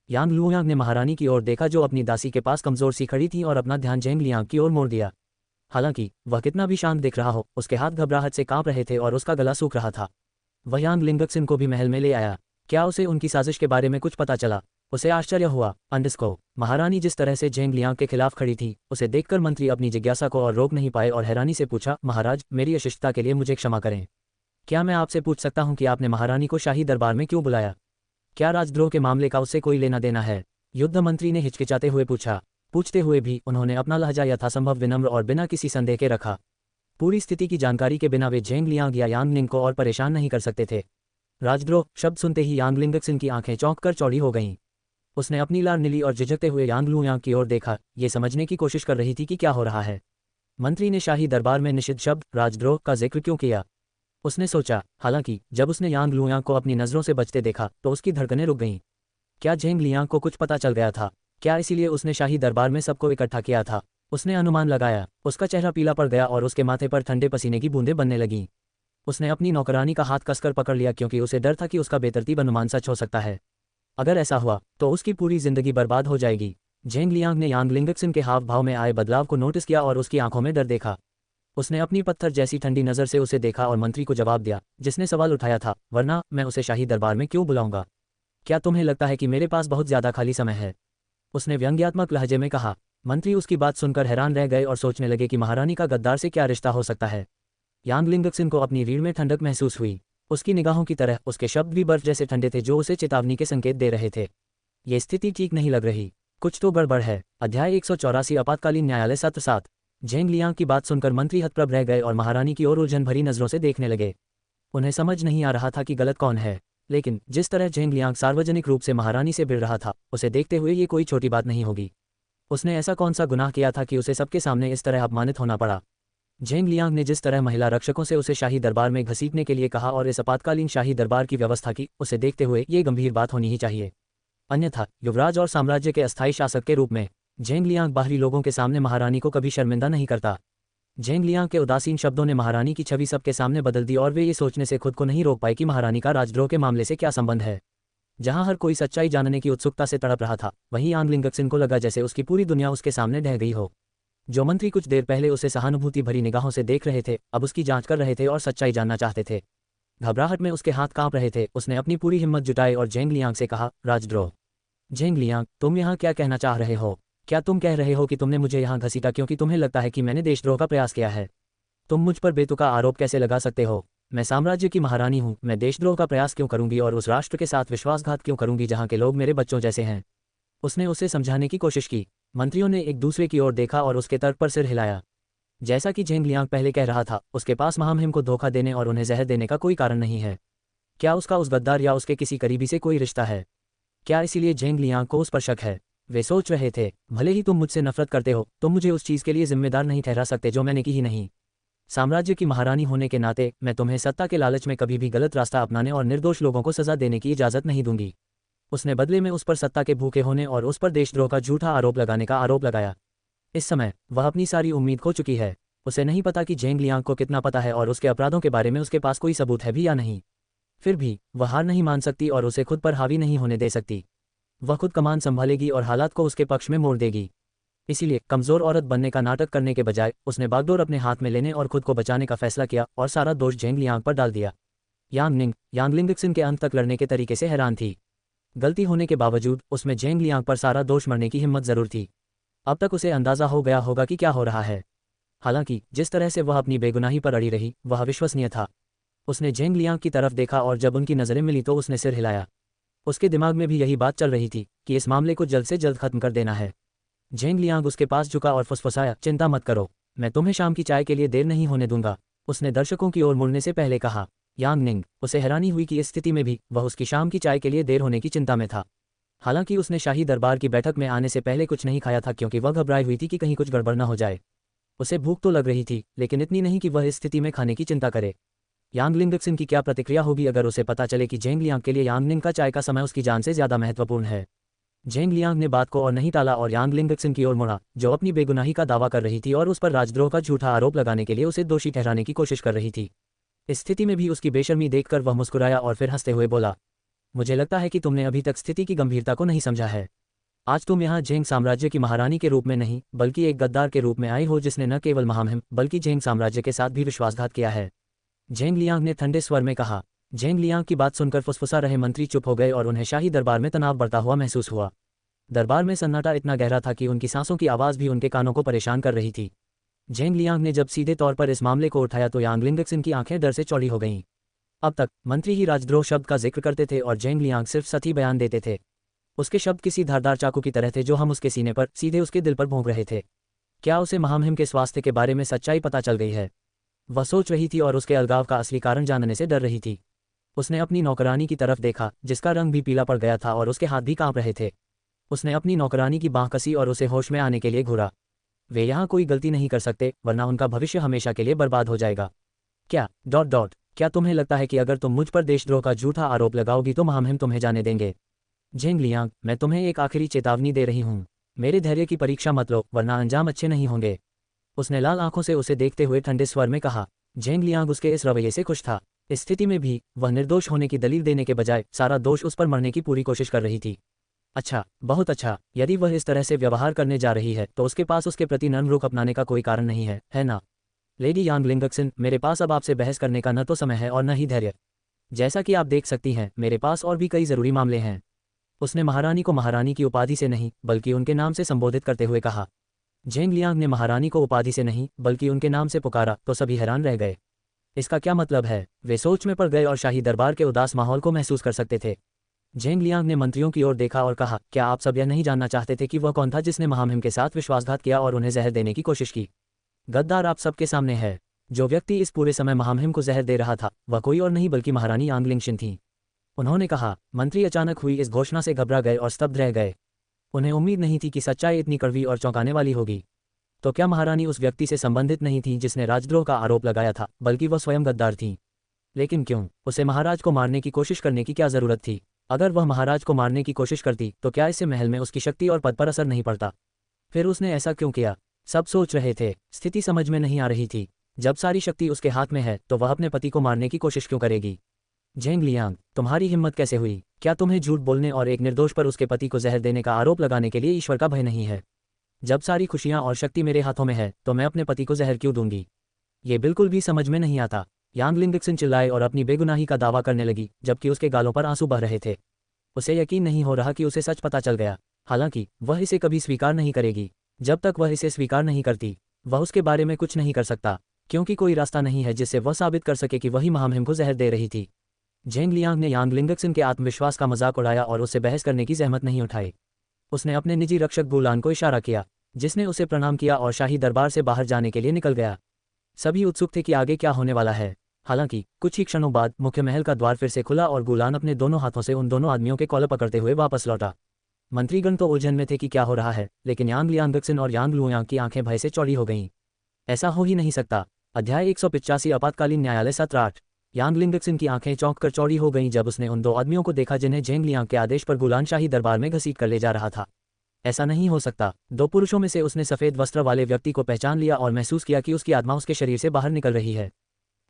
यांग लुयांग ने महारानी की ओर देखा, जो अपनी दासी के पास कमजोर सी खड़ी थी, और अपना ध्यान झेंग लियांग की ओर मोड़ दिया। हालांकि वह कितना भी शांत दिख रहा हो, उसके हाथ घबराहट से कांप रहे थे और उसका गला सूख रहा था। वह यांग लिंगक्सिन को भी महल में ले आया। क्या उसे उनकी साजिश के बारे में कुछ पता चला? उसे आश्चर्य हुआ। अंडस्को, महारानी जिस तरह से झेंग लियांग के खिलाफ खड़ी थी, उसे देखकर मंत्री अपनी जिज्ञासा को और रोक नहीं पाए और हैरानी से पूछा, महाराज, मेरी अशिष्टता के लिए मुझे क्षमा करें। क्या मैं आपसे पूछ सकता हूं कि आपने महारानी को शाही दरबार में क्यों बुलाया? क्या राजद्रोह के मामले का उससे कोई लेना देना है? युद्ध मंत्री ने हिचकिचाते हुए पूछा। पूछते हुए भी उन्होंने अपना लहजा यथासंभव विनम्र और बिना किसी संदेह के रखा। पूरी स्थिति की जानकारी के बिना वे झेंग लियांग या यांग लिंग को और परेशान नहीं कर सकते थे। राजद्रोह शब्द सुनते ही यांग लिंगक्सिन की आंखें चौंक कर चौड़ी हो गईं। उसने अपनी लार नीली और झिझकते हुए यांग लुयांग की ओर देखा, ये समझने की कोशिश कर रही थी कि क्या हो रहा है। मंत्री ने शाही दरबार में निषिद्ध शब्द राजद्रोह का जिक्र क्यों किया? उसने सोचा। हालांकि जब उसने यांग लुयांग को अपनी नजरों से बचते देखा तो उसकी धड़कनें रुक गईं। क्या झेंग लियांग को कुछ पता चल गया था? क्या इसीलिए उसने शाही दरबार में सबको इकट्ठा किया था? उसने अनुमान लगाया। उसका चेहरा पीला पड़ गया और उसके माथे पर ठंडे पसीने की बूंदें बनने लगीं। उसने अपनी नौकरानी का हाथ कसकर पकड़ लिया, क्योंकि उसे डर था कि उसका बेतरतीब अनुमान सच हो सकता है। अगर ऐसा हुआ तो उसकी पूरी जिंदगी बर्बाद हो जाएगी। झेंग लियांग ने यांग लिंगक्सिन के हाव भाव में आए बदलाव को नोटिस किया और उसकी आंखों में डर देखा। उसने अपनी पत्थर जैसी ठंडी नज़र से उसे देखा और मंत्री को जवाब दिया, जिसने सवाल उठाया था, वरना मैं उसे शाही दरबार में क्यों बुलाऊंगा? क्या तुम्हें लगता है कि मेरे पास बहुत ज्यादा खाली समय है? उसने व्यंग्यात्मक लहजे में कहा। मंत्री उसकी बात सुनकर हैरान रह गए और सोचने लगे कि महारानी का गद्दार से क्या रिश्ता हो सकता है। यांग लिंगक्सिन को अपनी रीढ़ में ठंडक महसूस हुई। उसकी निगाहों की तरह उसके शब्द भी बर्फ जैसे ठंडे थे, जो उसे चेतावनी के संकेत दे रहे थे। ये स्थिति ठीक नहीं लग रही, कुछ तो गड़बड़ है। अध्याय 184 आपातकालीन न्यायालय सत्र 7। झेंग लियांग की बात सुनकर मंत्री हतप्रभ रह गए और महारानी की ओर उलझन भरी नजरों से देखने लगे। उन्हें समझ नहीं आ रहा था कि गलत कौन है, लेकिन जिस तरह झेंग लियांग सार्वजनिक रूप से महारानी से भिड़ रहा था, उसे देखते हुए ये कोई छोटी बात नहीं होगी। उसने ऐसा कौन सा गुनाह किया था कि उसे सबके सामने इस तरह अपमानित होना पड़ा? झेंग लियांग ने जिस तरह महिला रक्षकों से उसे शाही दरबार में घसीटने के लिए कहा और इस आपातकालीन शाही दरबार की व्यवस्था की, उसे देखते हुए ये गंभीर बात होनी ही चाहिए। अन्यथा युवराज और साम्राज्य के अस्थायी शासक के रूप में झेंग लियांग बाहरी लोगों के सामने महारानी को कभी शर्मिंदा नहीं करता। झेंग लियांग के उदासीन शब्दों ने महारानी की छवि सबके सामने बदल दी और वे ये सोचने से खुद को नहीं रोक पाए कि महारानी का राजद्रोह के मामले से क्या संबंध है। जहां हर कोई सच्चाई जानने की उत्सुकता से तड़प रहा था, वहीं यांग लिंगक्सिन को लगा जैसे उसकी पूरी दुनिया उसके सामने ढह गई हो। जो मंत्री कुछ देर पहले उसे सहानुभूति भरी निगाहों से देख रहे थे, अब उसकी जांच कर रहे थे और सच्चाई जानना चाहते थे। घबराहट में उसके हाथ कांप रहे थे। उसने अपनी पूरी हिम्मत जुटाई और झेंग लियांग से कहा, राजद्रोह? झेंग लियांग, तुम यहाँ क्या कहना चाह रहे हो? क्या तुम कह रहे हो कि तुमने मुझे यहाँ घसीटा क्योंकि तुम्हें लगता है कि मैंने देशद्रोह का प्रयास किया है? तुम मुझ पर बेतुका आरोप कैसे लगा सकते हो? मैं साम्राज्य की महारानी हूँ, मैं देशद्रोह का प्रयास क्यों करूंगी और उस राष्ट्र के साथ विश्वासघात क्यों करूंगी जहाँ के लोग मेरे बच्चों जैसे हैं? उसने उसे समझाने की कोशिश की। मंत्रियों ने एक दूसरे की ओर देखा और उसके तर्क पर सिर हिलाया। जैसा कि झेंग लियांग पहले कह रहा था, उसके पास महामहिम को धोखा देने और उन्हें जहर देने का कोई कारण नहीं है। क्या उसका उस गद्दार या उसके किसी करीबी से कोई रिश्ता है? क्या इसीलिए झेंग लियांग को उस पर शक है? वे सोच रहे थे, भले ही तुम मुझसे नफरत करते हो, तुम मुझे उस चीज़ के लिए जिम्मेदार नहीं ठहरा सकते जो मैंने की ही नहीं। साम्राज्य की महारानी होने के नाते मैं तुम्हें सत्ता के लालच में कभी भी गलत रास्ता अपनाने और निर्दोष लोगों को सजा देने की इजाज़त नहीं दूंगी। उसने बदले में उस पर सत्ता के भूखे होने और उस पर देशद्रोह का झूठा आरोप लगाने का आरोप लगाया। इस समय वह अपनी सारी उम्मीद खो चुकी है। उसे नहीं पता कि झेंग लियांग को कितना पता है और उसके अपराधों के बारे में उसके पास कोई सबूत है भी या नहीं। फिर भी वह हार नहीं मान सकती और उसे खुद पर हावी नहीं होने दे सकती। वह खुद कमान संभालेगी और हालात को उसके पक्ष में मोड़ देगी। इसीलिए कमज़ोर औरत बनने का नाटक करने के बजाय उसने बागडोर अपने हाथ में लेने और खुद को बचाने का फैसला किया और सारा दोष झेंग लियांग पर डाल दिया। यांग लिंगक्सिन के अंत तक लड़ने के तरीके से हैरान थी। गलती होने के बावजूद उसमें झेंग लियांग पर सारा दोष मरने की हिम्मत जरूर थी। अब तक उसे अंदाजा हो गया होगा कि क्या हो रहा है। हालांकि जिस तरह से वह अपनी बेगुनाही पर अड़ी रही वह अविश्वसनीय था। उसने झेंग लियांग की तरफ देखा और जब उनकी नज़रें मिली तो उसने सिर हिलाया। उसके दिमाग में भी यही बात चल रही थी कि इस मामले को जल्द से जल्द खत्म कर देना है। झेंग लियांग उसके पास झुका और फुसफुसाया, चिंता मत करो, मैं तुम्हें शाम की चाय के लिए देर नहीं होने दूंगा। उसने दर्शकों की ओर मुड़ने से पहले कहा। यांग निंग, उसे हैरानी हुई कि इस स्थिति में भी वह उसकी शाम की चाय के लिए देर होने की चिंता में था। हालांकि उसने शाही दरबार की बैठक में आने से पहले कुछ नहीं खाया था क्योंकि वह घबराई हुई थी कि कहीं कुछ गड़बड़ न हो जाए। उसे भूख तो लग रही थी लेकिन इतनी नहीं कि वह इस स्थिति में खाने की चिंता करे। यांग लिंगक्सिन की क्या प्रतिक्रिया होगी अगर उसे पता चले कि झेंग लियांग के लिए यांग निंग का चाय का समय उसकी जान से ज्यादा महत्वपूर्ण है। झेंग लियांग ने बात को और नहीं टाला और यांग लिंगक्सिन की ओर मुड़ा, जो अपनी बेगुनाही का दावा कर रही थी और उस पर राजद्रोह का झूठा आरोप लगाने के लिए उसे दोषी ठहराने की कोशिश कर रही थी। इस स्थिति में भी उसकी बेशर्मी देखकर वह मुस्कुराया और फिर हंसते हुए बोला, मुझे लगता है कि तुमने अभी तक स्थिति की गंभीरता को नहीं समझा है। आज तुम यहाँ झेंग साम्राज्य की महारानी के रूप में नहीं बल्कि एक गद्दार के रूप में आई हो जिसने न केवल महामहिम बल्कि झेंग साम्राज्य के साथ भी विश्वासघात किया है। झेंग लियांग ने ठंडे स्वर में कहा। झेंग लियांग की बात सुनकर फुसफुसा रहे मंत्री चुप हो गए और उन्हें शाही दरबार में तनाव बढ़ता हुआ महसूस हुआ। दरबार में सन्नाटा इतना गहरा था कि उनकी सांसों की आवाज़ भी उनके कानों को परेशान कर रही थी। झेंग लियांग ने जब सीधे तौर पर इस मामले को उठाया तो यांग लिंगक्सिन की आंखें डर से चौड़ी हो गईं। अब तक मंत्री ही राजद्रोह शब्द का जिक्र करते थे और झेंग लियांग सिर्फ सही बयान देते थे। उसके शब्द किसी धारदार चाकू की तरह थे जो हम उसके सीने पर सीधे उसके दिल पर भोंक रहे थे। क्या उसे महामहिम के स्वास्थ्य के बारे में सच्चाई पता चल गई है? वह सोच रही थी और उसके अलगाव का असली कारण जानने से डर रही थी। उसने अपनी नौकरानी की तरफ देखा जिसका रंग भी पीला पड़ गया था और उसके हाथ भी कांप रहे थे। उसने अपनी नौकरानी की बांह कसी और उसे होश में आने के लिए घूरा। वे यहाँ कोई गलती नहीं कर सकते वरना उनका भविष्य हमेशा के लिए बर्बाद हो जाएगा। क्या तुम्हें लगता है कि अगर तुम मुझ पर देशद्रोह का झूठा आरोप लगाओगी तो महामहिम तुम्हें जाने देंगे? झेंग लियांग, मैं तुम्हें एक आखिरी चेतावनी दे रही हूँ, मेरे धैर्य की परीक्षा मत लो वरना अंजाम अच्छे नहीं होंगे। उसने लाल आंखों से उसे देखते हुए ठंडे स्वर में कहा। झेंग लियांग उसके इस रवैये से खुश था। इस स्थिति में भी वह निर्दोष होने की दलील देने के बजाय सारा दोष उस पर मरने की पूरी कोशिश कर रही थी। अच्छा, बहुत अच्छा, यदि वह इस तरह से व्यवहार करने जा रही है तो उसके पास उसके प्रति नर्म रुख अपनाने का कोई कारण नहीं है ना? लेडी यांग लिंगक्सिन, मेरे पास अब आपसे बहस करने का न तो समय है और न ही धैर्य। जैसा कि आप देख सकती हैं मेरे पास और भी कई जरूरी मामले हैं। उसने महारानी को महारानी की उपाधि से नहीं बल्कि उनके नाम से संबोधित करते हुए कहा। झेंग लियांग ने महारानी को उपाधि से नहीं बल्कि उनके नाम से पुकारा तो सभी हैरान रह गए। इसका क्या मतलब है? वे सोच में पड़ गए और शाही दरबार के उदास माहौल को महसूस कर सकते थे। झेंग लियांग ने मंत्रियों की ओर देखा और कहा, क्या आप सब यह नहीं जानना चाहते थे कि वह कौन था जिसने महामहिम के साथ विश्वासघात किया और उन्हें जहर देने की कोशिश की? गद्दार आप सबके सामने है। जो व्यक्ति इस पूरे समय महामहिम को जहर दे रहा था वह कोई और नहीं बल्कि महारानी यांग लिंगशिन थी। उन्होंने कहा। मंत्री अचानक हुई इस घोषणा से घबरा गए और स्तब्ध रह गए। उन्हें उम्मीद नहीं थी कि सच्चाई इतनी कड़वी और चौंकाने वाली होगी। तो क्या महारानी उस व्यक्ति से संबंधित नहीं थी जिसने राजद्रोह का आरोप लगाया था, बल्कि वह स्वयं गद्दार थी? लेकिन क्यों? उसे महाराज को मारने की कोशिश करने की क्या जरूरत थी? अगर वह महाराज को मारने की कोशिश करती तो क्या इससे महल में उसकी शक्ति और पद पर असर नहीं पड़ता? फिर उसने ऐसा क्यों किया? सब सोच रहे थे। स्थिति समझ में नहीं आ रही थी। जब सारी शक्ति उसके हाथ में है तो वह अपने पति को मारने की कोशिश क्यों करेगी? झेंग लियांग, तुम्हारी हिम्मत कैसे हुई? क्या तुम्हें झूठ बोलने और एक निर्दोष पर उसके पति को जहर देने का आरोप लगाने के लिए ईश्वर का भय नहीं है? जब सारी खुशियां और शक्ति मेरे हाथों में है तो मैं अपने पति को जहर क्यों दूंगी? ये बिल्कुल भी समझ में नहीं आता। यांग लिंगक्सिन चिल्लाए और अपनी बेगुनाही का दावा करने लगी जबकि उसके गालों पर आंसू बह रहे थे। उसे यकीन नहीं हो रहा कि उसे सच पता चल गया। हालांकि वह इसे कभी स्वीकार नहीं करेगी। जब तक वह इसे स्वीकार नहीं करती वह उसके बारे में कुछ नहीं कर सकता, क्योंकि कोई रास्ता नहीं है जिससे वह साबित कर सके कि वही महामहिम को जहर दे रही थी। झेंग लियांग ने यांग लिंगक्सिन के आत्मविश्वास का मजाक उड़ाया और उससे बहस करने की जहमत नहीं उठाई। उसने अपने निजी रक्षक गुलान को इशारा किया। जिसने उसे प्रणाम किया और शाही दरबार से बाहर जाने के लिए निकल गया। सभी उत्सुक थे कि आगे क्या होने वाला है। हालांकि कुछ ही क्षणों बाद मुख्य महल का द्वार फिर से खुला और गुलान अपने दोनों हाथों से उन दोनों आदमियों के कॉलर पकड़ते हुए वापस लौटा। मंत्रीगण तो उलझन में थे कि क्या हो रहा है, लेकिन यांग लियांगक्सिन और यांग लुयांग की आंखें भय से चौड़ी हो गईं। ऐसा हो ही नहीं सकता। अध्याय 185 आपातकालीन न्यायालय सत्र 8। यांग लियांगक्सिन की आंखें चौंक कर चौड़ी हो गईं जब उसने उन दो आदमियों को देखा जिन्हें झेंग लियांग के आदेश पर गुलान शाही दरबार में घसीट कर ले जा रहा था। ऐसा नहीं हो सकता। दो पुरुषों में से उसने सफ़ेद वस्त्र वाले व्यक्ति को पहचान लिया और महसूस किया कि उसकी आत्मा उसके शरीर से बाहर निकल रही है।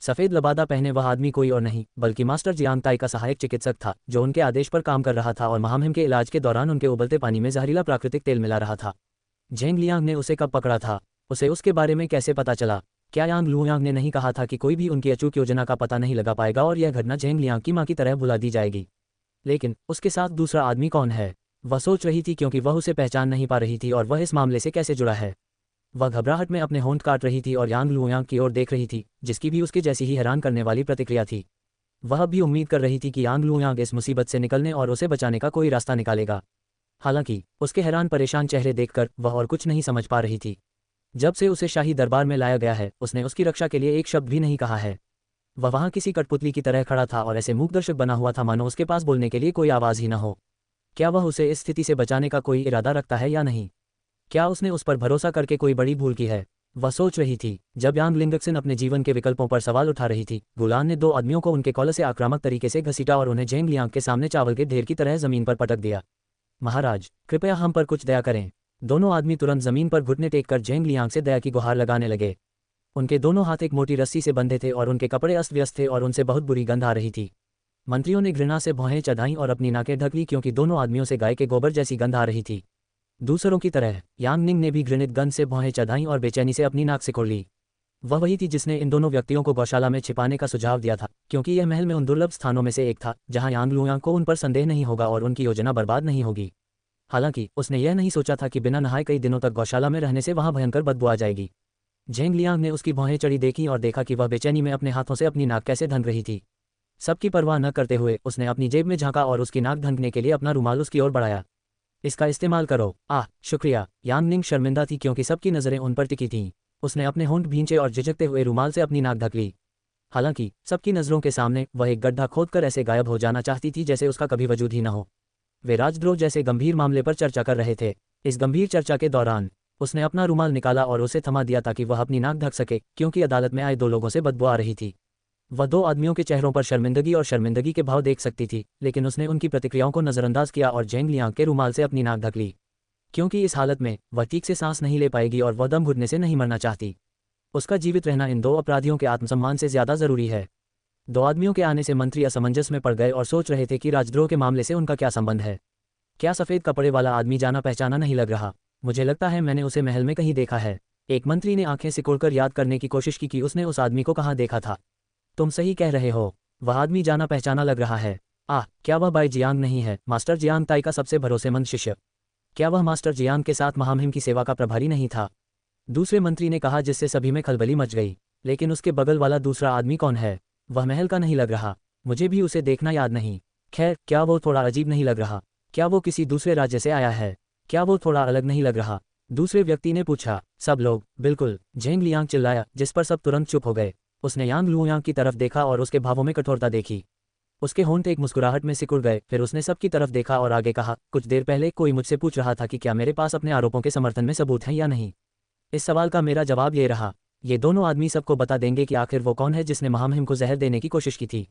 सफ़ेद लबादा पहने वह आदमी कोई और नहीं बल्कि मास्टर जियांग ताई का सहायक चिकित्सक था, जो उनके आदेश पर काम कर रहा था और महामहिम के इलाज के दौरान उनके उबलते पानी में जहरीला प्राकृतिक तेल मिला रहा था। झेंग लियांग ने उसे कब पकड़ा था? उसे उसके बारे में कैसे पता चला? क्या यांग लुयांग ने नहीं कहा था कि कोई भी उनकी अचूक योजना का पता नहीं लगा पाएगा और यह घटना झेंग लियांग की मां की तरह भुला दी जाएगी? लेकिन उसके साथ दूसरा आदमी कौन है? वह सोच रही थी, क्योंकि वह उसे पहचान नहीं पा रही थी और वह इस मामले से कैसे जुड़ा है। वह घबराहट में अपने होंठ काट रही थी और यांग लुयांग की ओर देख रही थी, जिसकी भी उसके जैसी ही हैरान करने वाली प्रतिक्रिया थी। वह भी उम्मीद कर रही थी कि यांग लुयांग इस मुसीबत से निकलने और उसे बचाने का कोई रास्ता निकालेगा। हालांकि उसके हैरान परेशान चेहरे देखकर वह और कुछ नहीं समझ पा रही थी। जब से उसे शाही दरबार में लाया गया है, उसने उसकी रक्षा के लिए एक शब्द भी नहीं कहा है। वह वहाँ किसी कठपुतली की तरह खड़ा था और ऐसे मूकदर्शक बना हुआ था मानो उसके पास बोलने के लिए कोई आवाज़ ही न हो। क्या वह उसे इस स्थिति से बचाने का कोई इरादा रखता है या नहीं? क्या उसने उस पर भरोसा करके कोई बड़ी भूल की है? वह सोच रही थी जब यांग लियांगक्सिन अपने जीवन के विकल्पों पर सवाल उठा रही थी। गुलान ने दो आदमियों को उनके कॉलर से आक्रामक तरीके से घसीटा और उन्हें झेंग लियांग के सामने चावल के ढेर की तरह जमीन पर पटक दिया। महाराज, कृपया हम पर कुछ दया करें। दोनों आदमी तुरंत जमीन पर घुटने टेक कर झेंग लियांग से दया की गुहार लगाने लगे। उनके दोनों हाथ एक मोटी रस्सी से बंधे थे और उनके कपड़े अस्त व्यस्त थे और उनसे बहुत बुरी गंध आ रही थी। मंत्रियों ने घृणा से भौहें चढ़ाईं और अपनी नाकें ढक ली, क्योंकि दोनों आदमियों से गाय के गोबर जैसी गंध आ रही थी। दूसरों की तरह यांग निंग ने भी घृणित गंध से भौहें चढ़ाईं और बेचैनी से अपनी नाक सिकोड़ ली। वह वही थी जिसने इन दोनों व्यक्तियों को गौशाला में छिपाने का सुझाव दिया था, क्योंकि यह महल में उन दुर्लभ स्थानों में से एक था जहां यांग लुयांग को उन पर संदेह नहीं होगा और उनकी योजना बर्बाद नहीं होगी। हालांकि उसने यह नहीं सोचा था कि बिना नहाए कई दिनों तक गौशाला में रहने से वहां भयंकर बदबू आ जाएगी। झेंग लियांग ने उसकी भौहें चढ़ी देखी और देखा कि वह बेचैनी में अपने हाथों से अपनी नाक कैसे ढंक रही थी। सबकी परवाह न करते हुए उसने अपनी जेब में झांका और उसकी नाक ढंकने के लिए अपना रुमाल उसकी ओर बढ़ाया। इसका इस्तेमाल करो। शुक्रिया। यांग निंग शर्मिंदा थी क्योंकि सबकी नज़रें उन पर टिकी थीं। उसने अपने होंठ भींचे और झिझकते हुए रुमाल से अपनी नाक ढक ली। हालांकि सबकी नज़रों के सामने वह एक गड्ढा खोदकर ऐसे गायब हो जाना चाहती थी जैसे उसका कभी वजूद ही न हो। वे राजद्रोह जैसे गंभीर मामले पर चर्चा कर रहे थे। इस गंभीर चर्चा के दौरान उसने अपना रुमाल निकाला और उसे थमा दिया ताकि वह अपनी नाक ढक सके, क्योंकि अदालत में आए दो लोगों से बदबू आ रही थी। वह दो आदमियों के चेहरों पर शर्मिंदगी और शर्मिंदगी के भाव देख सकती थी, लेकिन उसने उनकी प्रतिक्रियाओं को नज़रअंदाज किया और झेंग लियांग के रुमाल से अपनी नाक ढक ली, क्योंकि इस हालत में वह ठीक से सांस नहीं ले पाएगी और वह दम घुटने से नहीं मरना चाहती। उसका जीवित रहना इन दो अपराधियों के आत्मसम्मान से ज़्यादा ज़रूरी है। दो आदमियों के आने से मंत्री असमंजस में पड़ गए और सोच रहे थे कि राजद्रोह के मामले से उनका क्या संबंध है। क्या सफ़ेद कपड़े वाला आदमी जाना पहचाना नहीं लग रहा? मुझे लगता है मैंने उसे महल में कहीं देखा है। एक मंत्री ने आंखें सिकोड़कर याद करने की कोशिश की कि उसने उस आदमी को कहाँ देखा था। तुम सही कह रहे हो, वह आदमी जाना पहचाना लग रहा है। क्या वह बाई जियांग नहीं है, मास्टर जियांग ताई का सबसे भरोसेमंद शिष्य? क्या वह मास्टर जियांग के साथ महामहिम की सेवा का प्रभारी नहीं था? दूसरे मंत्री ने कहा, जिससे सभी में खलबली मच गई। लेकिन उसके बगल वाला दूसरा आदमी कौन है? वह महल का नहीं लग रहा। मुझे भी उसे देखना याद नहीं। खैर, क्या वो थोड़ा अजीब नहीं लग रहा? क्या वो किसी दूसरे राज्य से आया है? क्या वो थोड़ा अलग नहीं लग रहा? दूसरे व्यक्ति ने पूछा। सब लोग बिल्कुल, झेंग लियांग चिल्लाया, जिस पर सब तुरंत चुप हो गए। उसने यांग लुयांग की तरफ देखा और उसके भावों में कठोरता देखी। उसके होंठ एक मुस्कुराहट में सिकुड़ गए। फिर उसने सबकी तरफ देखा और आगे कहा, कुछ देर पहले कोई मुझसे पूछ रहा था कि क्या मेरे पास अपने आरोपों के समर्थन में सबूत हैं या नहीं। इस सवाल का मेरा जवाब ये रहा, ये दोनों आदमी सबको बता देंगे कि आखिर वो कौन है जिसने महामहिम को जहर देने की कोशिश की थी।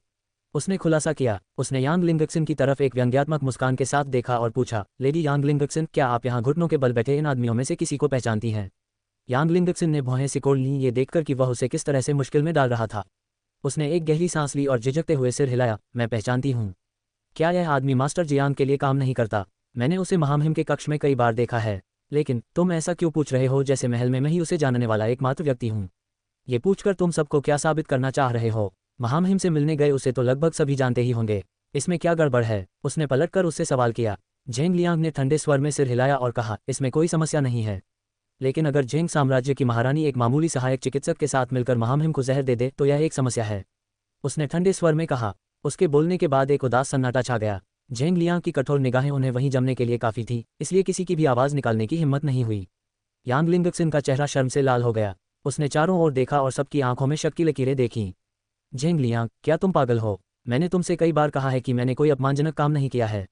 उसने खुलासा किया। उसने यांग लियांगक्सिन की तरफ एक व्यंग्यात्मक मुस्कान के साथ देखा और पूछा, लेडी यांग लियांगक्सिन, क्या आप यहाँ घुटनों के बल बैठे इन आदमियों में से किसी को पहचानती हैं? यांग लियांगक्सिन ने भौहें सिकोड़ लीं, ये देखकर कि वह उसे किस तरह से मुश्किल में डाल रहा था। उसने एक गहरी सांस ली और झिझकते हुए सिर हिलाया। मैं पहचानती हूँ। क्या यह आदमी मास्टर जियांग के लिए काम नहीं करता? मैंने उसे महामहिम के कक्ष में कई बार देखा है। लेकिन तुम ऐसा क्यों पूछ रहे हो जैसे महल में मैं ही उसे जानने वाला एकमात्र व्यक्ति हूँ? ये पूछकर तुम सबको क्या साबित करना चाह रहे हो? महामहिम से मिलने गए उसे तो लगभग सभी जानते ही होंगे। इसमें क्या गड़बड़ है? उसने पलटकर उससे सवाल किया। झेंग लियांग ने ठंडे स्वर में सिर हिलाया और कहा, इसमें कोई समस्या नहीं है। लेकिन अगर झेंग साम्राज्य की महारानी एक मामूली सहायक चिकित्सक के साथ मिलकर महामहिम को जहर दे दे तो यह एक समस्या है, उसने ठंडे स्वर में कहा। उसके बोलने के बाद एक उदास सन्नाटा छा गया। झेंग लियांग की कठोर निगाहें उन्हें वहीं जमने के लिए काफ़ी थी, इसलिए किसी की भी आवाज़ निकालने की हिम्मत नहीं हुई। यांग लिंगक्सिन का चेहरा शर्म से लाल हो गया। उसने चारों ओर देखा और सबकी आंखों में शक की लकीरें देखीं। झेंग लियांग, क्या तुम पागल हो? मैंने तुमसे कई बार कहा है कि मैंने कोई अपमानजनक काम नहीं किया है।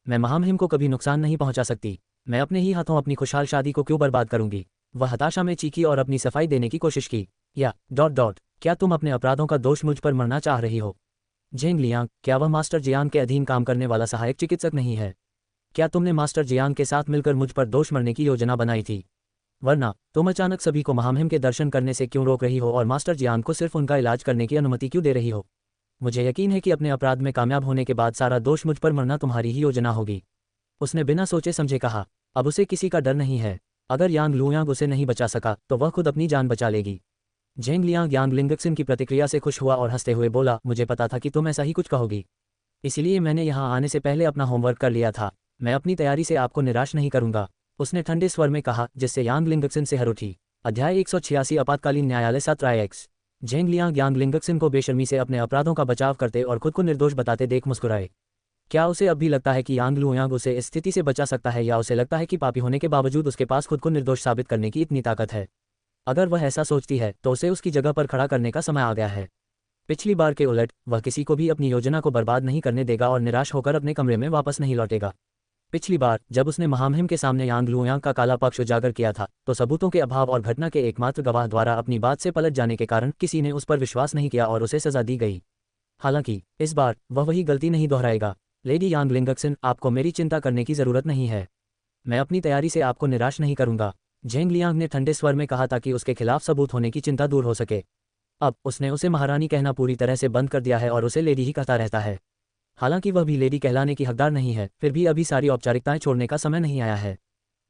मैं महामहिम को कभी नुकसान नहीं पहुंचा सकती। मैं अपने ही हाथों अपनी खुशहाल शादी को क्यों बर्बाद करूंगी? वह हताशा में चीखी और अपनी सफाई देने की कोशिश की। या ... क्या तुम अपने अपराधों का दोष मुझ पर मरना चाह रही हो? झेंग लियांग, क्या वह मास्टर जियांग के अधीन काम करने वाला सहायक चिकित्सक नहीं है? क्या तुमने मास्टर जियांग के साथ मिलकर मुझ पर दोष मरने की योजना बनाई थी? वरना तुम अचानक सभी को महामहिम के दर्शन करने से क्यों रोक रही हो और मास्टर जियांग को सिर्फ उनका इलाज करने की अनुमति क्यों दे रही हो? मुझे यकीन है कि अपने अपराध में कामयाब होने के बाद सारा दोष मुझ पर मरना तुम्हारी ही योजना होगी। उसने बिना सोचे समझे कहा। अब उसे किसी का डर नहीं है। अगर यांग लुयांग उसे नहीं बचा सका तो वह खुद अपनी जान बचा लेगी। झेंग लियांग यांग लिंगक्सिन की प्रतिक्रिया से खुश हुआ और हंसते हुए बोला, मुझे पता था कि तुम ऐसा ही कुछ कहोगी, इसलिए मैंने यहाँ आने से पहले अपना होमवर्क कर लिया था। मैं अपनी तैयारी से आपको निराश नहीं करूंगा, उसने ठंडे स्वर में कहा, जिससे यांग लिंगक्सिन से हर उठी। अध्याय 186 आपातकालीन न्यायालय 7x। झेंग लियांग यांग लिंगक्सिन को बेशर्मी से अपने अपराधों का बचाव करते और खुद को निर्दोष बताते देख मुस्कुराए। क्या उसे अब भी लगता है कि यांग लुयांग उसे इस स्थिति से बचा सकता है, या उसे लगता है कि पापी होने के बावजूद उसके पास खुद को निर्दोष साबित करने की इतनी ताकत है? अगर वह ऐसा सोचती है तो उसे उसकी जगह पर खड़ा करने का समय आ गया है। पिछली बार के उलट वह किसी को भी अपनी योजना को बर्बाद नहीं करने देगा और निराश होकर अपने कमरे में वापस नहीं लौटेगा। पिछली बार जब उसने महामहिम के सामने यांग लुयांग का काला पक्ष उजागर किया था तो सबूतों के अभाव और घटना के एकमात्र गवाह द्वारा अपनी बात से पलट जाने के कारण किसी ने उस पर विश्वास नहीं किया और उसे सजा दी गई। हालांकि इस बार वह वही गलती नहीं दोहराएगा। लेडी यांग लिंगक्सिन, आपको मेरी चिंता करने की जरूरत नहीं है। मैं अपनी तैयारी से आपको निराश नहीं करूंगा, झेंग लियांग ने ठंडे स्वर में कहा, ताकि उसके खिलाफ सबूत होने की चिंता दूर हो सके। अब उसने उसे महारानी कहना पूरी तरह से बंद कर दिया है और उसे लेडी ही कहता रहता है। हालांकि वह भी लेडी कहलाने की हकदार नहीं है, फिर भी अभी सारी औपचारिकताएं छोड़ने का समय नहीं आया है।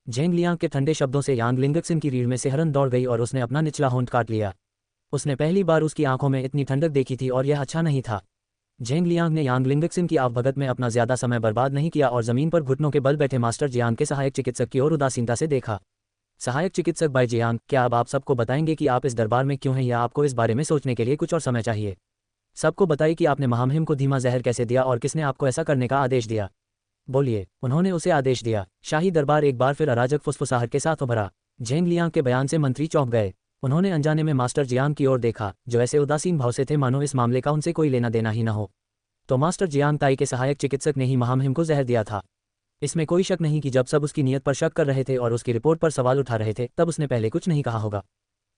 झेंग लियांग के ठंडे शब्दों से यांग लिंगक्सिन की रीढ़ में सिहरन दौड़ गई और उसने अपना निचला होंठ काट लिया। उसने पहली बार उसकी आंखों में इतनी ठंडक देखी थी और यह अच्छा नहीं था। झेंग लियांग ने यांग लिंगक्सिन की आवभगत में अपना ज्यादा समय बर्बाद नहीं किया और जमीन पर घुटनों के बल बैठे मास्टर जियांग के सहायक चिकित्सक की ओर उदासीनता से देखा। सहायक चिकित्सक बाई जियांग, क्या अब आप सबको बताएंगे कि आप इस दरबार में क्यों हैं, या आपको इस बारे में सोचने के लिए कुछ और समय चाहिए? सबको बताइए कि आपने महामहिम को धीमा जहर कैसे दिया और किसने आपको ऐसा करने का आदेश दिया। बोलिए। उन्होंने उसे आदेश दिया। शाही दरबार एक बार फिर अराजक फुसफुसाहट के साथ उभरा। झेंग लियांग के बयान से मंत्री चौंक गए। उन्होंने अनजाने में मास्टर जियांग की ओर देखा, जो ऐसे उदासीन भाव से थे मानो इस मामले का उनसे कोई लेना देना ही न हो। तो मास्टर जियांग ताई के सहायक चिकित्सक ने ही महामहिम को जहर दिया था। इसमें कोई शक नहीं कि जब सब उसकी नीयत पर शक कर रहे थे और उसकी रिपोर्ट पर सवाल उठा रहे थे तब उसने पहले कुछ नहीं कहा होगा।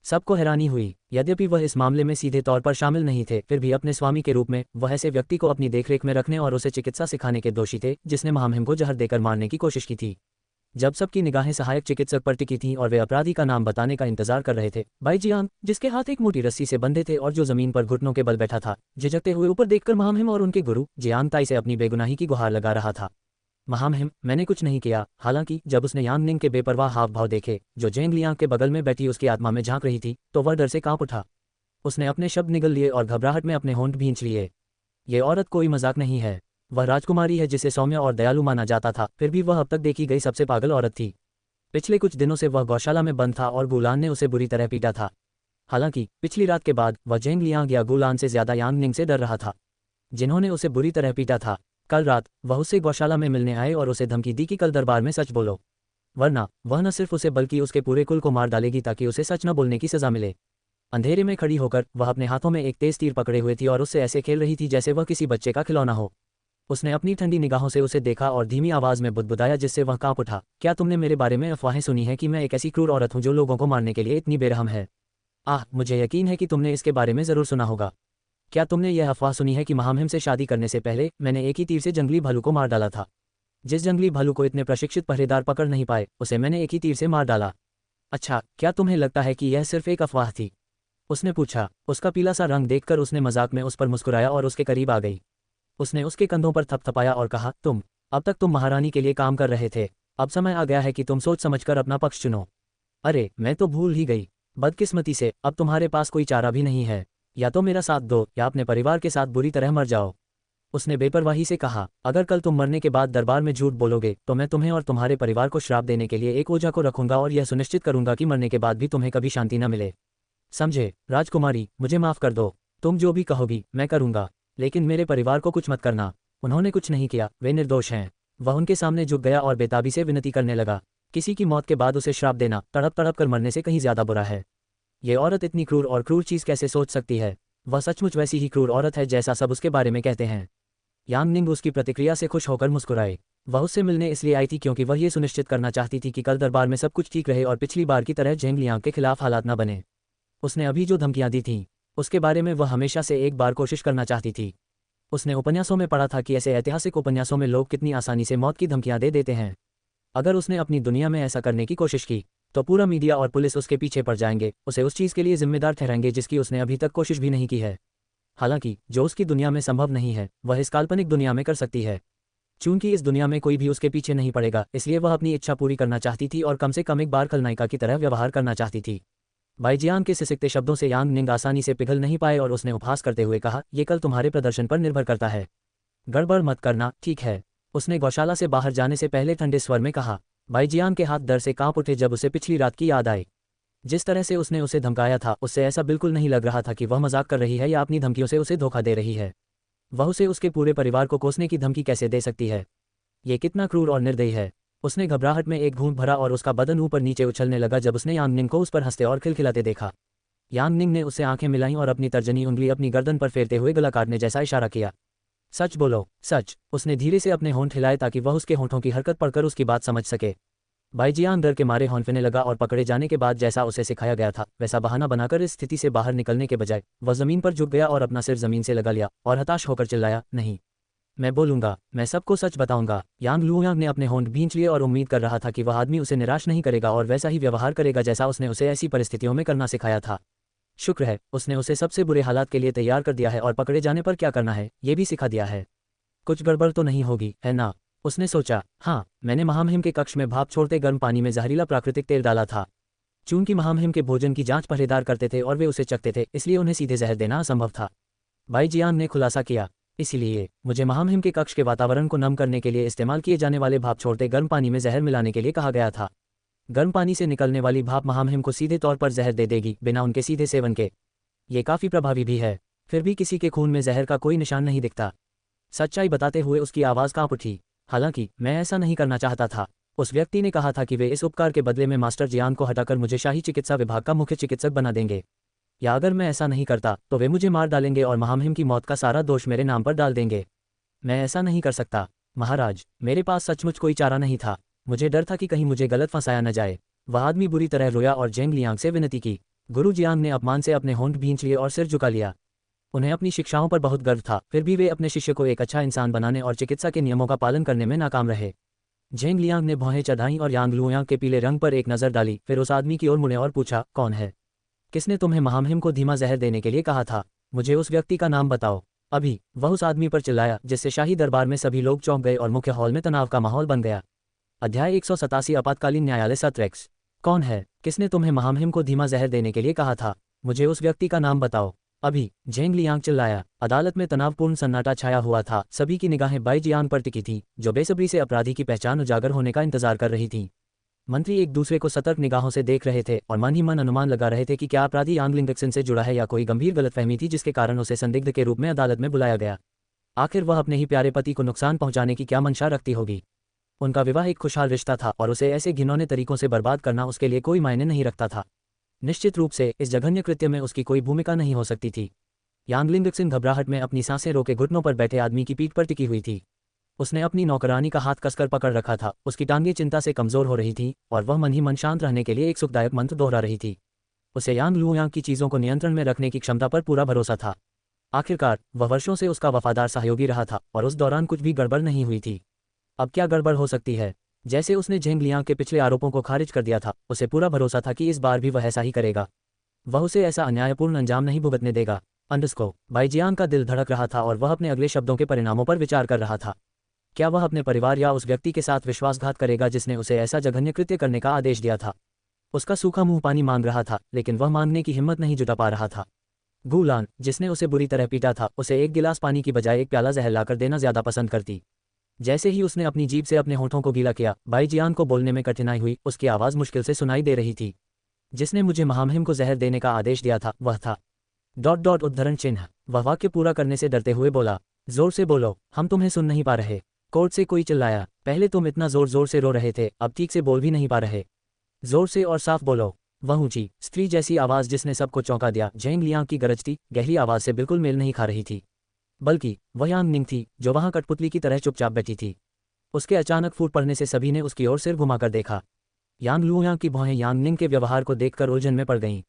सबको हैरानी हुई। यद्यपि वह इस मामले में सीधे तौर पर शामिल नहीं थे, फिर भी अपने स्वामी के रूप में वह ऐसे व्यक्ति को अपनी देखरेख में रखने और उसे चिकित्सा सिखाने के दोषी थे जिसने महामहिम को जहर देकर मारने की कोशिश की थी। जब सबकी निगाहें सहायक चिकित्सक पर टिकी थीं और वे अपराधी का नाम बताने का इंतजार कर रहे थे, बाई जियांग, जिसके हाथ एक मोटी रस्सी से बंधे थे और जो जमीन पर घुटनों के बल बैठा था, झिझकते हुए ऊपर देखकर महामहिम और उनके गुरु जियांग ताई से अपनी बेगुनाही की गुहार लगा रहा था। महामहिम, मैंने कुछ नहीं किया। हालांकि जब उसने यांग निंग के बेपरवाह हाव भाव देखे जो झेंग लियांग के बगल में बैठी उसकी आत्मा में झांक रही थी, तो वह डर से कांप उठा। उसने अपने शब्द निगल लिए और घबराहट में अपने होंठ भींच लिए। ये औरत कोई मजाक नहीं है। वह राजकुमारी है जिसे सौम्य और दयालु माना जाता था, फिर भी वह अब तक देखी गई सबसे पागल औरत थी। पिछले कुछ दिनों से वह गौशाला में बंद था और गुलान ने उसे बुरी तरह पीटा था। हालांकि पिछली रात के बाद वह झेंग लियांग या गुलान से ज्यादा यांग निंग से डर रहा था, जिन्होंने उसे बुरी तरह पीटा था। कल रात वह उससे गौशाला में मिलने आए और उसे धमकी दी कि कल दरबार में सच बोलो, वरना वह न सिर्फ उसे बल्कि उसके पूरे कुल को मार डालेगी ताकि उसे सच न बोलने की सजा मिले। अंधेरे में खड़ी होकर वह अपने हाथों में एक तेज तीर पकड़े हुए थी और उससे ऐसे खेल रही थी जैसे वह किसी बच्चे का खिलौना हो। उसने अपनी ठंडी निगाहों से उसे देखा और धीमी आवाज में बुदबुदाया, जिससे वह कांप उठा। क्या तुमने मेरे बारे में अफवाहें सुनी हैं कि मैं एक ऐसी क्रूर औरत हूं जो लोगों को मारने के लिए इतनी बेरहम है? मुझे यकीन है कि तुमने इसके बारे में जरूर सुना होगा। क्या तुमने यह अफवाह सुनी है कि महामहिम से शादी करने से पहले मैंने एक ही तीर से जंगली भालू को मार डाला था? जिस जंगली भालू को इतने प्रशिक्षित पहरेदार पकड़ नहीं पाए, उसे मैंने एक ही तीर से मार डाला। अच्छा, क्या तुम्हें लगता है कि यह सिर्फ एक अफवाह थी? उसने पूछा। उसका पीला सा रंग देखकर उसने मजाक में उस पर मुस्कुराया और उसके करीब आ गई। उसने उसके कंधों पर थपथपाया और कहा, अब तक तुम महारानी के लिए काम कर रहे थे, अब समय आ गया है कि तुम सोच समझकर अपना पक्ष चुनो। अरे, मैं तो भूल ही गई। बदकिस्मती से अब तुम्हारे पास कोई चारा भी नहीं है। या तो मेरा साथ दो या अपने परिवार के साथ बुरी तरह मर जाओ। उसने बेपरवाही से कहा, अगर कल तुम मरने के बाद दरबार में झूठ बोलोगे तो मैं तुम्हें और तुम्हारे परिवार को श्राप देने के लिए एक ओझा को रखूंगा और यह सुनिश्चित करूंगा कि मरने के बाद भी तुम्हें कभी शांति न मिले। समझे? राजकुमारी, मुझे माफ कर दो। तुम जो भी कहोगी मैं करूंगा, लेकिन मेरे परिवार को कुछ मत करना। उन्होंने कुछ नहीं किया, वे निर्दोष हैं। वह उनके सामने झुक गया और बेताबी से विनती करने लगा, किसी की मौत के बाद उसे श्राप देना तड़प तड़प कर मरने से कहीं ज्यादा बुरा है। ये औरत इतनी क्रूर और क्रूर चीज कैसे सोच सकती है? वह सचमुच वैसी ही क्रूर औरत है जैसा सब उसके बारे में कहते हैं। यांग निंग उसकी प्रतिक्रिया से खुश होकर मुस्कुराए। वह उससे मिलने इसलिए आई थी क्योंकि वह ये सुनिश्चित करना चाहती थी कि कल दरबार में सब कुछ ठीक रहे और पिछली बार की तरह झेंग लियांग के खिलाफ हालात न बने। उसने अभी जो धमकियां दी थीं उसके बारे में वह हमेशा से एक बार कोशिश करना चाहती थी। उसने उपन्यासों में पढ़ा था कि ऐसे ऐतिहासिक उपन्यासों में लोग कितनी आसानी से मौत की धमकियां दे देते हैं। अगर उसने अपनी दुनिया में ऐसा करने की कोशिश की तो पूरा मीडिया और पुलिस उसके पीछे पड़ जाएंगे, उसे उस चीज़ के लिए जिम्मेदार ठहराएंगे जिसकी उसने अभी तक कोशिश भी नहीं की है। हालांकि जो उसकी दुनिया में संभव नहीं है वह इस काल्पनिक दुनिया में कर सकती है। चूंकि इस दुनिया में कोई भी उसके पीछे नहीं पड़ेगा, इसलिए वह अपनी इच्छा पूरी करना चाहती थी और कम से कम एक बार खलनायिका की तरह व्यवहार करना चाहती थी। बाईजियान के सिसकते शब्दों से यांग निंग आसानी से पिघल नहीं पाए और उसने उपहास करते हुए कहा, ये कल तुम्हारे प्रदर्शन पर निर्भर करता है। गड़बड़ मत करना, ठीक है? उसने गौशाला से बाहर जाने से पहले ठंडे स्वर में कहा। बाईजियान के हाथ डर से कांप उठे जब उसे पिछली रात की याद आई। जिस तरह से उसने उसे धमकाया था उससे ऐसा बिल्कुल नहीं लग रहा था कि वह मजाक कर रही है या अपनी धमकियों से उसे धोखा दे रही है। वह उसे उसके पूरे परिवार को कोसने की धमकी कैसे दे सकती है? ये कितना क्रूर और निर्दयी है। उसने घबराहट में एक घूंट भरा और उसका बदन ऊपर नीचे उछलने लगा जब उसने यांग निंग को उस पर हंसते और खिलखिलाते देखा। यांग निंग ने उससे आंखें मिलाईं और अपनी तर्जनी उंगली अपनी गर्दन पर फेरते हुए गला काटने जैसा इशारा किया। सच बोलो, सच। उसने धीरे से अपने होंठ हिलाए ताकि वह उसके होंठों की हरकत पढ़कर उसकी बात समझ सके। बाईजियान डर के मारे हौंफने लगा और पकड़े जाने के बाद जैसा उसे सिखाया गया था वैसा बहाना बनाकर इस स्थिति से बाहर निकलने के बजाय वह जमीन पर झुक गया और अपना सिर जमीन से लगा लिया और हताश होकर चिल्लाया, नहीं, मैं बोलूंगा, मैं सबको सच बताऊंगा। यांग लुयांग ने अपने होंठ भींच लिए और उम्मीद कर रहा था कि वह आदमी उसे निराश नहीं करेगा और वैसा ही व्यवहार करेगा जैसा उसने उसे ऐसी परिस्थितियों में करना सिखाया था। शुक्र है उसने उसे सबसे बुरे हालात के लिए तैयार कर दिया है और पकड़े जाने पर क्या करना है ये भी सिखा दिया है। कुछ गड़बड़ तो नहीं होगी, है ना? उसने सोचा। हाँ, मैंने महामहिम के कक्ष में भाप छोड़ते गर्म पानी में जहरीला प्राकृतिक तेल डाला था। चूंकि महामहिम के भोजन की जांच पहरेदार करते थे और वे उसे चखते थे, इसलिए उन्हें सीधे जहर देना असंभव था। बाईजियान ने खुलासा किया। इसीलिए मुझे महामहिम के कक्ष के वातावरण को नम करने के लिए इस्तेमाल किए जाने वाले भाप छोड़ते गर्म पानी में जहर मिलाने के लिए कहा गया था। गर्म पानी से निकलने वाली भाप महामहिम को सीधे तौर पर जहर दे देगी बिना उनके सीधे सेवन के। ये काफ़ी प्रभावी भी है। फिर भी किसी के खून में जहर का कोई निशान नहीं दिखता। सच्चाई बताते हुए उसकी आवाज़ कांप उठी। हालांकि मैं ऐसा नहीं करना चाहता था। उस व्यक्ति ने कहा था कि वे इस उपकार के बदले में मास्टर जियान को हटाकर मुझे शाही चिकित्सा विभाग का मुख्य चिकित्सक बना देंगे, या अगर मैं ऐसा नहीं करता तो वे मुझे मार डालेंगे और महामहिम की मौत का सारा दोष मेरे नाम पर डाल देंगे। मैं ऐसा नहीं कर सकता महाराज, मेरे पास सचमुच कोई चारा नहीं था। मुझे डर था कि कहीं मुझे गलत फंसाया न जाए। वह आदमी बुरी तरह रोया और जेंग लियांग से विनती की। गुरु जियांग ने अपमान से अपने होंठ भींच लिए और सिर झुका लिया। उन्हें अपनी शिक्षाओं पर बहुत गर्व था, फिर भी वे अपने शिष्य को एक अच्छा इंसान बनाने और चिकित्सा के नियमों का पालन करने में नाकाम रहे। झेंग लियांग ने भौहें चढ़ाईं और यांग लुयांग के पीले रंग पर एक नज़र डाली, फिर उस आदमी की ओर मुड़े और पूछा, कौन है? किसने तुम्हें महामहिम को धीमा जहर देने के लिए कहा था? मुझे उस व्यक्ति का नाम बताओ अभी। वह उस आदमी पर चिल्लाया, जिससे शाही दरबार में सभी लोग चौंक गए और मुख्य हॉल में तनाव का माहौल बन गया। अध्याय 187 आपातकालीन न्यायालय सत्र एक्स। कौन है? किसने तुम्हें महामहिम को धीमा जहर देने के लिए कहा था? मुझे उस व्यक्ति का नाम बताओ अभी। झेंग लियांग चिल्लाया। अदालत में तनावपूर्ण सन्नाटा छाया हुआ था। सभी की निगाहें बाईजियान पर टिकी थीं, जो बेसब्री से अपराधी की पहचान उजागर होने का इंतजार कर रही थीं। मंत्री एक दूसरे को सतर्क निगाहों से देख रहे थे और मन ही मन अनुमान लगा रहे थे कि क्या अपराधी यांग लिंगक्सन से जुड़ा है या कोई गंभीर गलतफहमी थी जिसके कारण उसे संदिग्ध के रूप में अदालत में बुलाया गया। आखिर वह अपने ही प्यारे पति को नुकसान पहुंचाने की क्या मंशा रखती होगी? उनका विवाह एक खुशहाल रिश्ता था और उसे ऐसे घिनौने तरीकों से बर्बाद करना उसके लिए कोई मायने नहीं रखता था। निश्चित रूप से इस जघन्य कृत्य में उसकी कोई भूमिका नहीं हो सकती थी। यांग लिंगक्सन घबराहट में अपनी सांसें रोके घुटनों पर बैठे आदमी की पीठ पर टिकी हुई थी। उसने अपनी नौकरानी का हाथ कसकर पकड़ रखा था। उसकी टांगें चिंता से कमजोर हो रही थीं और वह मन ही मन शांत रहने के लिए एक सुखदायक मंत्र दोहरा रही थी। उसे यांग लुयांग की चीज़ों को नियंत्रण में रखने की क्षमता पर पूरा भरोसा था। आखिरकार वह वर्षों से उसका वफादार सहयोगी रहा था और उस दौरान कुछ भी गड़बड़ नहीं हुई थी। अब क्या गड़बड़ हो सकती है? जैसे उसने झेंग लियांग के पिछले आरोपों को खारिज कर दिया था, उसे पूरा भरोसा था कि इस बार भी वह ऐसा ही करेगा। वह उसे ऐसा अन्यायपूर्ण अंजाम नहीं भुगतने देगा। बाईजियान का दिल धड़क रहा था और वह अपने अगले शब्दों के परिणामों पर विचार कर रहा था। क्या वह अपने परिवार या उस व्यक्ति के साथ विश्वासघात करेगा जिसने उसे ऐसा जघन्य कृत्य करने का आदेश दिया था? उसका सूखा मुंह पानी मांग रहा था, लेकिन वह मांगने की हिम्मत नहीं जुटा पा रहा था। गुलान, जिसने उसे बुरी तरह पीटा था, उसे एक गिलास पानी की बजाय एक प्याला जहर लाकर देना ज्यादा पसंद करती। जैसे ही उसने अपनी जीभ से अपने होठों को गीला किया, बाईजियान को बोलने में कठिनाई हुई। उसकी आवाज़ मुश्किल से सुनाई दे रही थी। जिसने मुझे महामहिम को जहर देने का आदेश दिया था वह था... उद्धरण चिन्ह। वह वाक्य पूरा करने से डरते हुए बोला, जोर से बोलो, हम तुम्हें सुन नहीं पा रहे। कोर्ट से कोई चिल्लाया, पहले तुम इतना जोर जोर से रो रहे थे, अब ठीक से बोल भी नहीं पा रहे। जोर से और साफ बोलो। वह ऊंची स्त्री जैसी आवाज जिसने सबको चौंका दिया झेंग लियांग की गरजती गहरी आवाज से बिल्कुल मेल नहीं खा रही थी, बल्कि वह यांग निंग थी जो वहां कठपुतली की तरह चुपचाप बैठी थी। उसके अचानक फूट पड़ने से सभी ने उसकी ओर सिर घुमाकर देखा। यांग लुयांग की भौहें यांग निंग के व्यवहार को देखकर उलझन में पड़ गईं।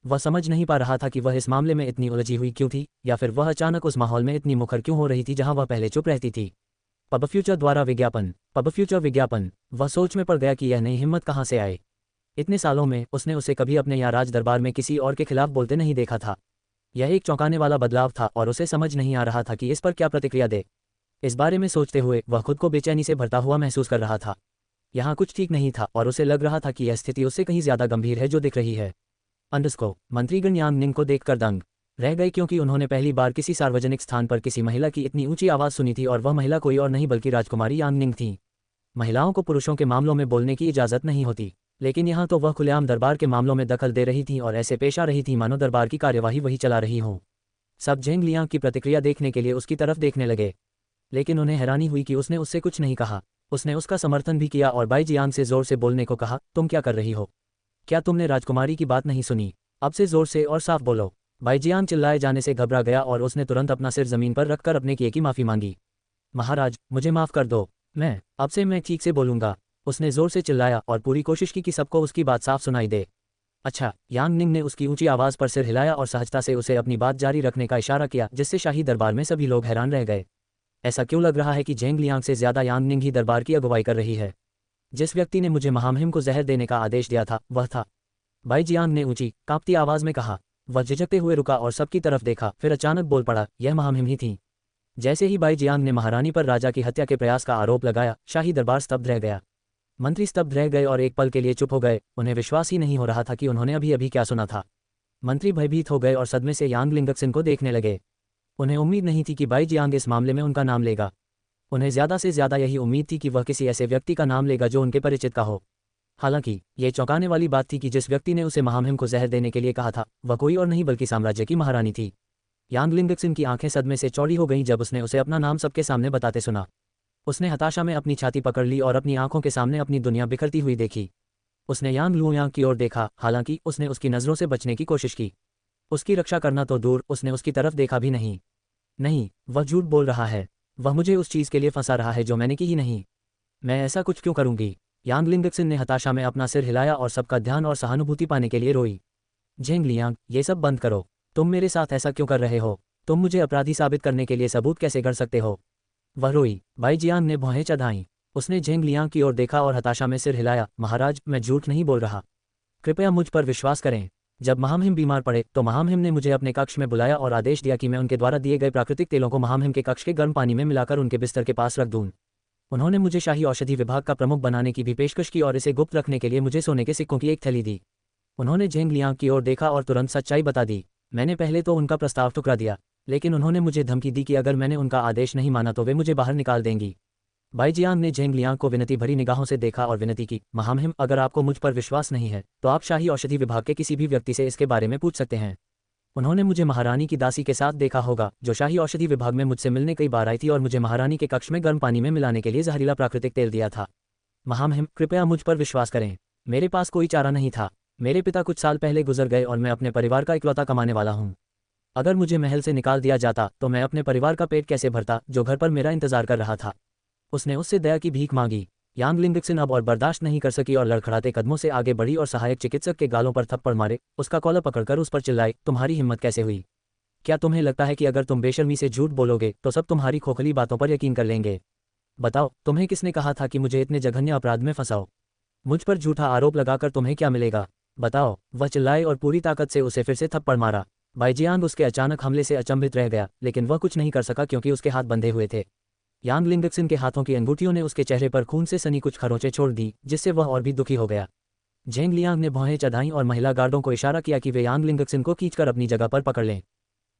वह समझ नहीं पा रहा था कि वह इस मामले में इतनी उलझी हुई क्यों थी, या फिर वह अचानक उस माहौल में इतनी मुखर क्यों हो रही थी जहां वह पहले चुप रहती थी। पब फ्यूचर द्वारा विज्ञापन, पब फ्यूचर विज्ञापन। वह सोच में पड़ गया कि यह नई हिम्मत कहाँ से आए। इतने सालों में उसने उसे कभी अपने या राज दरबार में किसी और के खिलाफ बोलते नहीं देखा था। यह एक चौंकाने वाला बदलाव था और उसे समझ नहीं आ रहा था कि इस पर क्या प्रतिक्रिया दे। इस बारे में सोचते हुए वह खुद को बेचैनी से भरता हुआ महसूस कर रहा था। यहाँ कुछ ठीक नहीं था और उसे लग रहा था कि यह स्थिति उससे कहीं ज्यादा गंभीर है जो दिख रही है। अंडरस्को मंत्रीगण यांग निंग को देखकर दंग रह गए क्योंकि उन्होंने पहली बार किसी सार्वजनिक स्थान पर किसी महिला की इतनी ऊंची आवाज सुनी थी और वह महिला कोई और नहीं बल्कि राजकुमारी यांग निंग थी। महिलाओं को पुरुषों के मामलों में बोलने की इजाजत नहीं होती, लेकिन यहाँ तो वह खुलेआम दरबार के मामलों में दखल दे रही थी और ऐसे पेश आ रही थी मानो दरबार की कार्यवाही वही चला रही हो। सब झेंग लियांग की प्रतिक्रिया देखने के लिए उसकी तरफ देखने लगे, लेकिन उन्हें हैरानी हुई कि उसने उससे कुछ नहीं कहा। उसने उसका समर्थन भी किया और बाई जियांग से जोर से बोलने को कहा, तुम क्या कर रही हो? क्या तुमने राजकुमारी की बात नहीं सुनी? अब से जोर से और साफ बोलो। बाई जियांग चिल्लाए जाने से घबरा गया और उसने तुरंत अपना सिर जमीन पर रखकर अपने किए की माफी मांगी। महाराज, मुझे माफ कर दो, अब से मैं ठीक से बोलूंगा। उसने जोर से चिल्लाया और पूरी कोशिश की कि सबको उसकी बात साफ सुनाई दे। अच्छा। यांग निंग ने उसकी ऊंची आवाज पर सिर हिलाया और सहजता से उसे अपनी बात जारी रखने का इशारा किया, जिससे शाही दरबार में सभी लोग हैरान रह गए। ऐसा क्यों लग रहा है कि झेंग लियांग से ज्यादा यांग निंग ही दरबार की अगुवाई कर रही है? जिस व्यक्ति ने मुझे महामहिम को जहर देने का आदेश दिया था वह था। बाई जियांग ने ऊंची कांपती आवाज में कहा। वह झिझकते हुए रुका और सबकी तरफ देखा, फिर अचानक बोल पड़ा, यह महामहिम ही थी। जैसे ही बाई जियांग ने महारानी पर राजा की हत्या के प्रयास का आरोप लगाया, शाही दरबार स्तब्ध रह गया। मंत्री स्तब्ध रह गए और एक पल के लिए चुप हो गए। उन्हें विश्वास ही नहीं हो रहा था कि उन्होंने अभी अभी क्या सुना था। मंत्री भयभीत हो गए और सदमे से यांग लिंगक्सिन को देखने लगे। उन्हें उम्मीद नहीं थी कि बाई जियांग इस मामले में उनका नाम लेगा। उन्हें ज्यादा से ज्यादा यही उम्मीद थी कि वह किसी ऐसे व्यक्ति का नाम लेगा जो उनके परिचित का हो। हालांकि ये चौंकाने वाली बात थी कि जिस व्यक्ति ने उसे महामहिम को जहर देने के लिए कहा था वह कोई और नहीं बल्कि साम्राज्य की महारानी थी। यांग लिंगक्सिन की आंखें सदमे से चौड़ी हो गईं जब उसने उसे अपना नाम सबके सामने बताते सुना। उसने हताशा में अपनी छाती पकड़ ली और अपनी आंखों के सामने अपनी दुनिया बिखरती हुई देखी। उसने यांग लुयांग की ओर देखा, हालांकि उसने उसकी नजरों से बचने की कोशिश की। उसकी रक्षा करना तो दूर, उसने उसकी तरफ देखा भी नहीं। नहीं, वह झूठ बोल रहा है। वह मुझे उस चीज के लिए फंसा रहा है जो मैंने की ही नहीं। मैं ऐसा कुछ क्यों करूंगी? यांग लिंगक्सिन ने हताशा में अपना सिर हिलाया और सबका ध्यान और सहानुभूति पाने के लिए रोई। झेंग लियांग, ये सब बंद करो। तुम मेरे साथ ऐसा क्यों कर रहे हो? तुम मुझे अपराधी साबित करने के लिए सबूत कैसे कर सकते हो? वह रोई। बाई जियांग ने भौहें चढ़ाईं। उसने झेंग लियांग की ओर देखा और हताशा में सिर हिलाया। महाराज, मैं झूठ नहीं बोल रहा। कृपया मुझ पर विश्वास करें। जब महामहिम बीमार पड़े तो महामहिम ने मुझे अपने कक्ष में बुलाया और आदेश दिया कि मैं उनके द्वारा दिए गए प्राकृतिक तेलों को महामहिम के कक्ष के गर्म पानी में मिलाकर उनके बिस्तर के पास रख दूं। उन्होंने मुझे शाही औषधि विभाग का प्रमुख बनाने की भी पेशकश की और इसे गुप्त रखने के लिए मुझे सोने के सिक्कों की एक थैली दी। उन्होंने झेंग लियांग की ओर देखा और तुरंत सच्चाई बता दी। मैंने पहले तो उनका प्रस्ताव ठुकरा दिया, लेकिन उन्होंने मुझे धमकी दी कि अगर मैंने उनका आदेश नहीं माना तो वे मुझे बाहर निकाल देंगी। बाई जियांग ने झेंग लियांग को विनती भरी निगाहों से देखा और विनती की, महामहिम, अगर आपको मुझ पर विश्वास नहीं है तो आप शाही औषधि विभाग के किसी भी व्यक्ति से इसके बारे में पूछ सकते हैं। उन्होंने मुझे महारानी की दासी के साथ देखा होगा जो शाही औषधि विभाग में मुझसे मिलने कई बार आई थी और मुझे महारानी के कक्ष में गर्म पानी में मिलाने के लिए जहरीला प्राकृतिक तेल दिया था। महामहिम, कृपया मुझ पर विश्वास करें। मेरे पास कोई चारा नहीं था। मेरे पिता कुछ साल पहले गुजर गए और मैं अपने परिवार का इकलौता कमाने वाला हूँ। अगर मुझे महल से निकाल दिया जाता तो मैं अपने परिवार का पेट कैसे भरता जो घर पर मेरा इंतजार कर रहा था। उसने उससे दया की भीख मांगी। यांग लिंगक्सिन अब और बर्दाश्त नहीं कर सकी और लड़खड़ाते कदमों से आगे बढ़ी और सहायक चिकित्सक के गालों पर थप्पड़ मारे, उसका कॉलर पकड़कर उस पर चिल्लाई, तुम्हारी हिम्मत कैसे हुई? क्या तुम्हें लगता है कि अगर तुम बेशर्मी से झूठ बोलोगे तो सब तुम्हारी खोखली बातों पर यकीन कर लेंगे? बताओ, तुम्हें किसने कहा था कि मुझे इतने जघन्य अपराध में फंसाओ? मुझ पर झूठा आरोप लगाकर तुम्हें क्या मिलेगा? बताओ। वह चिल्लाए और पूरी ताकत से उसे फिर से थप्पड़ मारा। बाई जियांग उसके अचानक हमले से अचंभित रह गया, लेकिन वह कुछ नहीं कर सका क्योंकि उसके हाथ बंधे हुए थे। यांग लिंगक्सिन के हाथों की अंगूठियों ने उसके चेहरे पर खून से सनी कुछ खरोंचें छोड़ दी, जिससे वह और भी दुखी हो गया। झेंग लियांग ने भौहें चढ़ाईं और महिला गार्डों को इशारा किया कि वे यांग लिंगक्सिन को खींचकर अपनी जगह पर पकड़ लें।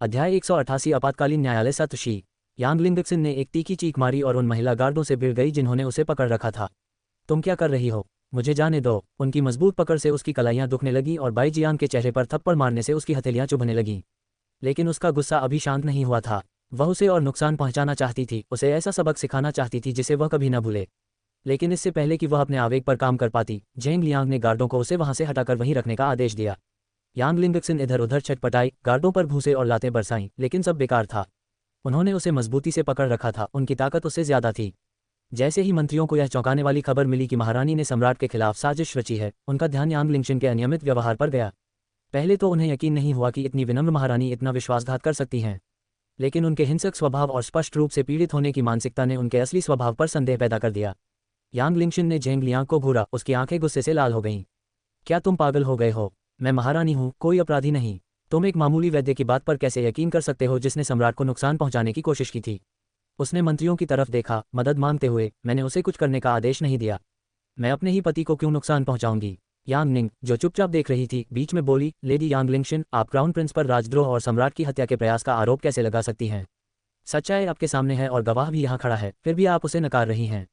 अध्याय 188 आपातकालीन न्यायालय सतशी। यांग लिंगक्सिन ने एक तीखी चीख मारी और उन महिला गार्डों से भिड़ गई जिन्होंने उसे पकड़ रखा था। तुम क्या कर रही हो? मुझे जाने दो। उनकी मजबूत पकड़ से उसकी कलाइयां दुखने लगी और बाई जियांग के चेहरे पर थप्पड़ मारने से उसकी हथेलियां चुभने लगीं। लेकिन उसका गुस्सा अभी शांत नहीं हुआ था। वह उसे और नुकसान पहुंचाना चाहती थी, उसे ऐसा सबक सिखाना चाहती थी जिसे वह कभी न भूले। लेकिन इससे पहले कि वह अपने आवेग पर काम कर पाती, जेंग लियांग ने गार्डों को उसे वहां से हटाकर वहीं रखने का आदेश दिया। यांग लिंगक्सिन इधर उधर छटपटाई, गार्डों पर भूसे और लातें बरसाईं, लेकिन सब बेकार था। उन्होंने उसे मजबूती से पकड़ रखा था, उनकी ताकत उससे ज्यादा थी। जैसे ही मंत्रियों को यह चौंकाने वाली खबर मिली कि महारानी ने सम्राट के खिलाफ साजिश रची है, उनका ध्यान यांग लिंगशिन के अनियमित व्यवहार पर गया। पहले तो उन्हें यकीन नहीं हुआ कि इतनी विनम्र महारानी इतना विश्वासघात कर सकती हैं, लेकिन उनके हिंसक स्वभाव और स्पष्ट रूप से पीड़ित होने की मानसिकता ने उनके असली स्वभाव पर संदेह पैदा कर दिया। यांग लिंगशिन ने जेंग लियांग को घूरा, उसकी आंखें गुस्से से लाल हो गईं। क्या तुम पागल हो गए हो? मैं महारानी हूँ, कोई अपराधी नहीं। तुम एक मामूली वैद्य की बात पर कैसे यकीन कर सकते हो जिसने सम्राट को नुकसान पहुंचाने की कोशिश की थी? उसने मंत्रियों की तरफ देखा, मदद मांगते हुए। मैंने उसे कुछ करने का आदेश नहीं दिया। मैं अपने ही पति को क्यों नुकसान पहुंचाऊंगी? यांग निंग, जो चुपचाप देख रही थी, बीच में बोली, लेडी यांग लिंगशिन, आप क्राउन प्रिंस पर राजद्रोह और सम्राट की हत्या के प्रयास का आरोप कैसे लगा सकती हैं? सच्चाई आपके सामने है और गवाह भी यहाँ खड़ा है, फिर भी आप उसे नकार रही हैं।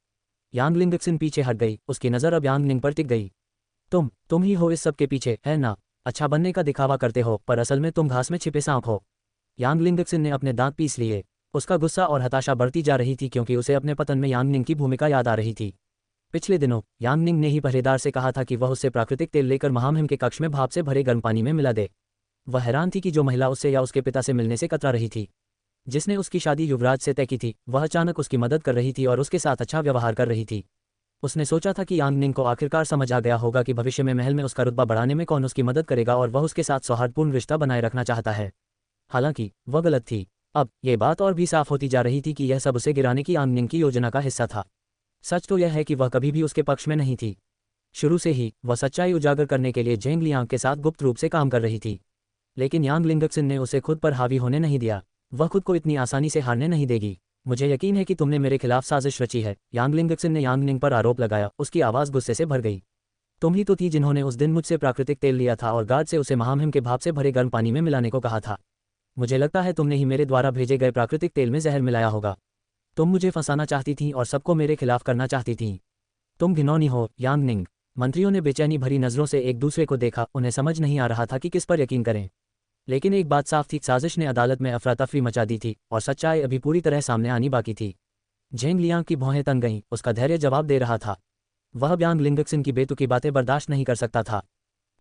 यांग लिंगक्सिन पीछे हट गई, उसकी नज़र अब यांग निंग पर टिक गई। तुम ही हो इस सब के पीछे, है ना? अच्छा बनने का दिखावा करते हो, पर असल में तुम घास में छिपे सांप हो। यांग लिंगक्सिन ने अपने दांत पीस लिए। उसका गुस्सा और हताशा बढ़ती जा रही थी क्योंकि उसे अपने पतन में यांग निंग की भूमिका याद आ रही थी। पिछले दिनों यांग निंग ने ही पहरेदार से कहा था कि वह उससे प्राकृतिक तेल लेकर महामहिम के कक्ष में भाप से भरे गर्म पानी में मिला दे। वह हैरान थी कि जो महिला उससे या उसके पिता से मिलने से कतरा रही थी, जिसने उसकी शादी युवराज से तय की थी, वह अचानक उसकी मदद कर रही थी और उसके साथ अच्छा व्यवहार कर रही थी। उसने सोचा था कि यांग निंग को आखिरकार समझ आ गया होगा कि भविष्य में महल में उसका रुतबा बढ़ाने में कौन उसकी मदद करेगा और वह उसके साथ सौहार्दपूर्ण रिश्ता बनाए रखना चाहता है। हालांकि वह गलत थी। अब ये बात और भी साफ होती जा रही थी कि यह सब उसे गिराने की यांग निंग की योजना का हिस्सा था। सच तो यह है कि वह कभी भी उसके पक्ष में नहीं थी। शुरू से ही वह सच्चाई उजागर करने के लिए जेंग लियांग के साथ गुप्त रूप से काम कर रही थी। लेकिन यांग लिंगक्सिन ने उसे खुद पर हावी होने नहीं दिया। वह खुद को इतनी आसानी से हारने नहीं देगी। मुझे यकीन है कि तुमने मेरे खिलाफ साजिश रची है, यांग लिंगक्सिन ने यांग निंग पर आरोप लगाया। उसकी आवाज़ गुस्से से भर गई। तुम ही तो थी जिन्होंने उस दिन मुझसे प्राकृतिक तेल लिया था और गार्ड से उसे महामहिम के भाप से भरे गर्म पानी में मिलाने को कहा था। मुझे लगता है तुमने ही मेरे द्वारा भेजे गए प्राकृतिक तेल में जहर मिलाया होगा। तुम मुझे फंसाना चाहती थीं और सबको मेरे खिलाफ करना चाहती थीं। तुम घिनौनी हो, यांग निंग। मंत्रियों ने बेचैनी भरी नज़रों से एक दूसरे को देखा। उन्हें समझ नहीं आ रहा था कि किस पर यकीन करें। लेकिन एक बात साफ थी, साजिश ने अदालत में अफरा तफरी मचा दी थी और सच्चाई अभी पूरी तरह सामने आनी बाकी थी। जेंग लियांग की भौहें तन गईं, उसका धैर्य जवाब दे रहा था। वह यांग लिंगक्सिन की बेतुकी बातें बर्दाश्त नहीं कर सकता था।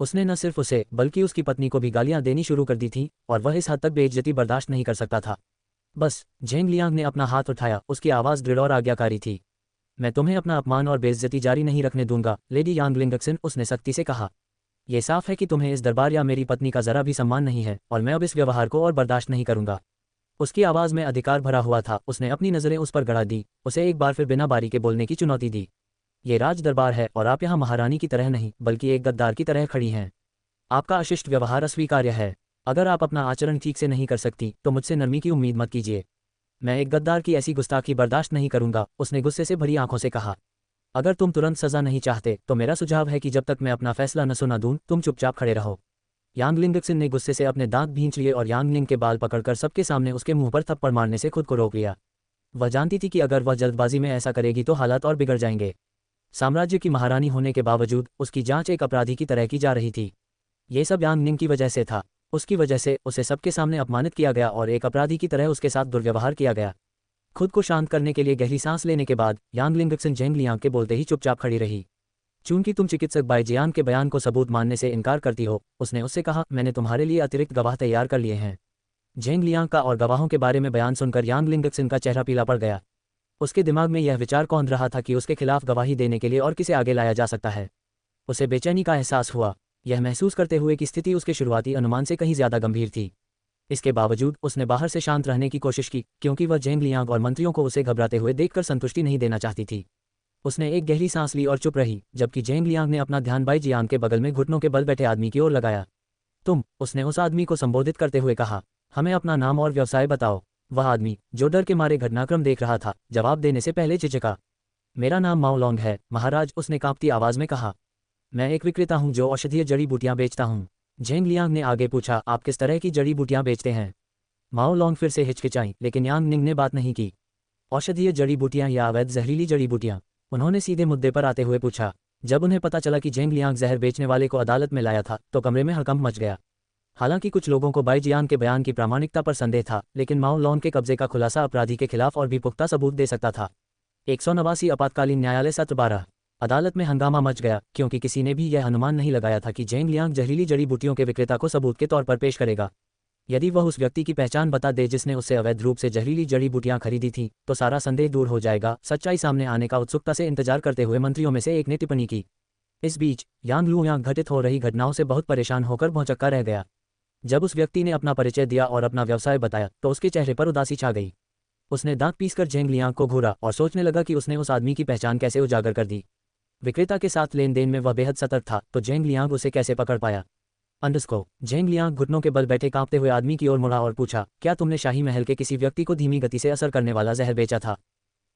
उसने न सिर्फ उसे बल्कि उसकी पत्नी को भी गालियां देनी शुरू कर दी थी और वह इस हद तक बेइज्जती बर्दाश्त नहीं कर सकता था। बस, जेंग लियांग ने अपना हाथ उठाया, उसकी आवाज़ दृढ़ और आज्ञाकारी थी। मैं तुम्हें अपना अपमान और बेइज्जती जारी नहीं रखने दूंगा, लेडी यांग लिंगक्सिन, उसने सख्ती से कहा। यह साफ है कि तुम्हें इस दरबार या मेरी पत्नी का जरा भी सम्मान नहीं है और मैं अब इस व्यवहार को और बर्दाश्त नहीं करूंगा। उसकी आवाज़ में अधिकार भरा हुआ था। उसने अपनी नज़रें उस पर गड़ा दी, उसे एक बार फिर बिना बारी के बोलने की चुनौती दी। ये राज दरबार है और आप यहाँ महारानी की तरह नहीं बल्कि एक गद्दार की तरह खड़ी हैं। आपका अशिष्ट व्यवहार अस्वीकार्य है। अगर आप अपना आचरण ठीक से नहीं कर सकती तो मुझसे नरमी की उम्मीद मत कीजिए। मैं एक गद्दार की ऐसी गुस्ताखी बर्दाश्त नहीं करूंगा, उसने गुस्से से भरी आंखों से कहा। अगर तुम तुरंत सजा नहीं चाहते तो मेरा सुझाव है कि जब तक मैं अपना फैसला न सुना दूं तुम चुपचाप खड़े रहो। यांग लिंगक्सिन ने गुस्से से अपने दांत भींच लिए और यांग निंग के बाल पकड़कर सबके सामने उसके मुंह पर थप्पड़ मारने से खुद को रोक लिया। वह जानती थी कि अगर वह जल्दबाजी में ऐसा करेगी तो हालात और बिगड़ जाएंगे। साम्राज्य की महारानी होने के बावजूद उसकी जांच एक अपराधी की तरह की जा रही थी। ये सब यांग निंग की वजह से था। उसकी वजह से उसे सबके सामने अपमानित किया गया और एक अपराधी की तरह उसके साथ दुर्व्यवहार किया गया। खुद को शांत करने के लिए गहरी सांस लेने के बाद यांग लिंगक्सिन जेंग लियांग के बोलते ही चुपचाप खड़ी रही। चूंकि तुम चिकित्सक बाई जियान के बयान को सबूत मानने से इनकार करती हो, उसने उससे कहा, मैंने तुम्हारे लिए अतिरिक्त गवाह तैयार कर लिए हैं। जेंग लियांग का और गवाहों के बारे में बयान सुनकर यांग लिंगक्सिन का चेहरा पीला पड़ गया। उसके दिमाग में यह विचार कौंध रहा था कि उसके खिलाफ गवाही देने के लिए और किसे आगे लाया जा सकता है। उसे बेचैनी का एहसास हुआ, यह महसूस करते हुए कि स्थिति उसके शुरुआती अनुमान से कहीं ज्यादा गंभीर थी। इसके बावजूद उसने बाहर से शांत रहने की कोशिश की क्योंकि वह जेंग लियांग और मंत्रियों को उसे घबराते हुए देखकर संतुष्टि नहीं देना चाहती थी। उसने एक गहरी सांस ली और चुप रही, जबकि जेंग लियांग ने अपना ध्यान बाई जियान के बगल में घुटनों के बल बैठे आदमी की ओर लगाया। उसने उस आदमी को संबोधित करते हुए कहा, हमें अपना नाम और व्यवसाय बताओ। वह आदमी, जो डर के मारे घटनाक्रम देख रहा था, जवाब देने से पहले झिझका। मेरा नाम माओ लॉन्ग है, महाराज, उसने कांपती आवाज में कहा। मैं एक विक्रेता हूँ जो औषधीय जड़ी बूटियां बेचता हूँ। जेंग लियांग ने आगे पूछा, आप किस तरह की जड़ी बूटियां बेचते हैं? माओ लॉन्ग फिर से हिचकिचाई, लेकिन यांग निंग ने बात नहीं की। औषधीय जड़ी बूटियां या अवैध जहरीली जड़ी बूटियां? उन्होंने सीधे मुद्दे पर आते हुए पूछा। जब उन्हें पता चला कि जेंग लियांग जहर बेचने वाले को अदालत में लाया था तो कमरे में हड़कंप मच गया। हालांकि कुछ लोगों को बाई जियान के बयान की प्रामाणिकता पर संदेह था, लेकिन माओ लॉन के कब्जे का खुलासा अपराधी के खिलाफ और भी पुख्ता सबूत दे सकता था। 189 आपातकालीन न्यायालय सत्र 12। अदालत में हंगामा मच गया क्योंकि किसी ने भी यह अनुमान नहीं लगाया था कि जेंग लियांग जहरीली जड़ी बूटियों के विक्रेता को सबूत के तौर पर पेश करेगा। यदि वह उस व्यक्ति की पहचान बता दे जिसने उससे अवैध रूप से जहरीली जड़ी बूटियां खरीदी थीं, तो सारा संदेह दूर हो जाएगा। सच्चाई सामने आने का उत्सुकता से इंतजार करते हुए मंत्रियों में से एक ने टिप्पणी की। इस बीच यांग लुयांग घटित हो रही घटनाओं से बहुत परेशान होकर भौंचक्का रह गया। जब उस व्यक्ति ने अपना परिचय दिया और अपना व्यवसाय बताया तो उसके चेहरे पर उदासी छा गई। उसने दांत पीसकर जेंग लियांग को घूरा और सोचने लगा कि उसने उस आदमी की पहचान कैसे उजागर कर दी। विक्रेता के साथ लेन देन में वह बेहद सतर्क था, तो जेंग लियांग उसे कैसे पकड़ पाया। जेंग लियांग घुटनों के बल बैठे कांपते हुए आदमी की ओर मुड़ा और पूछा, क्या तुमने शाही महल के किसी व्यक्ति को धीमी गति से असर करने वाला जहर बेचा था?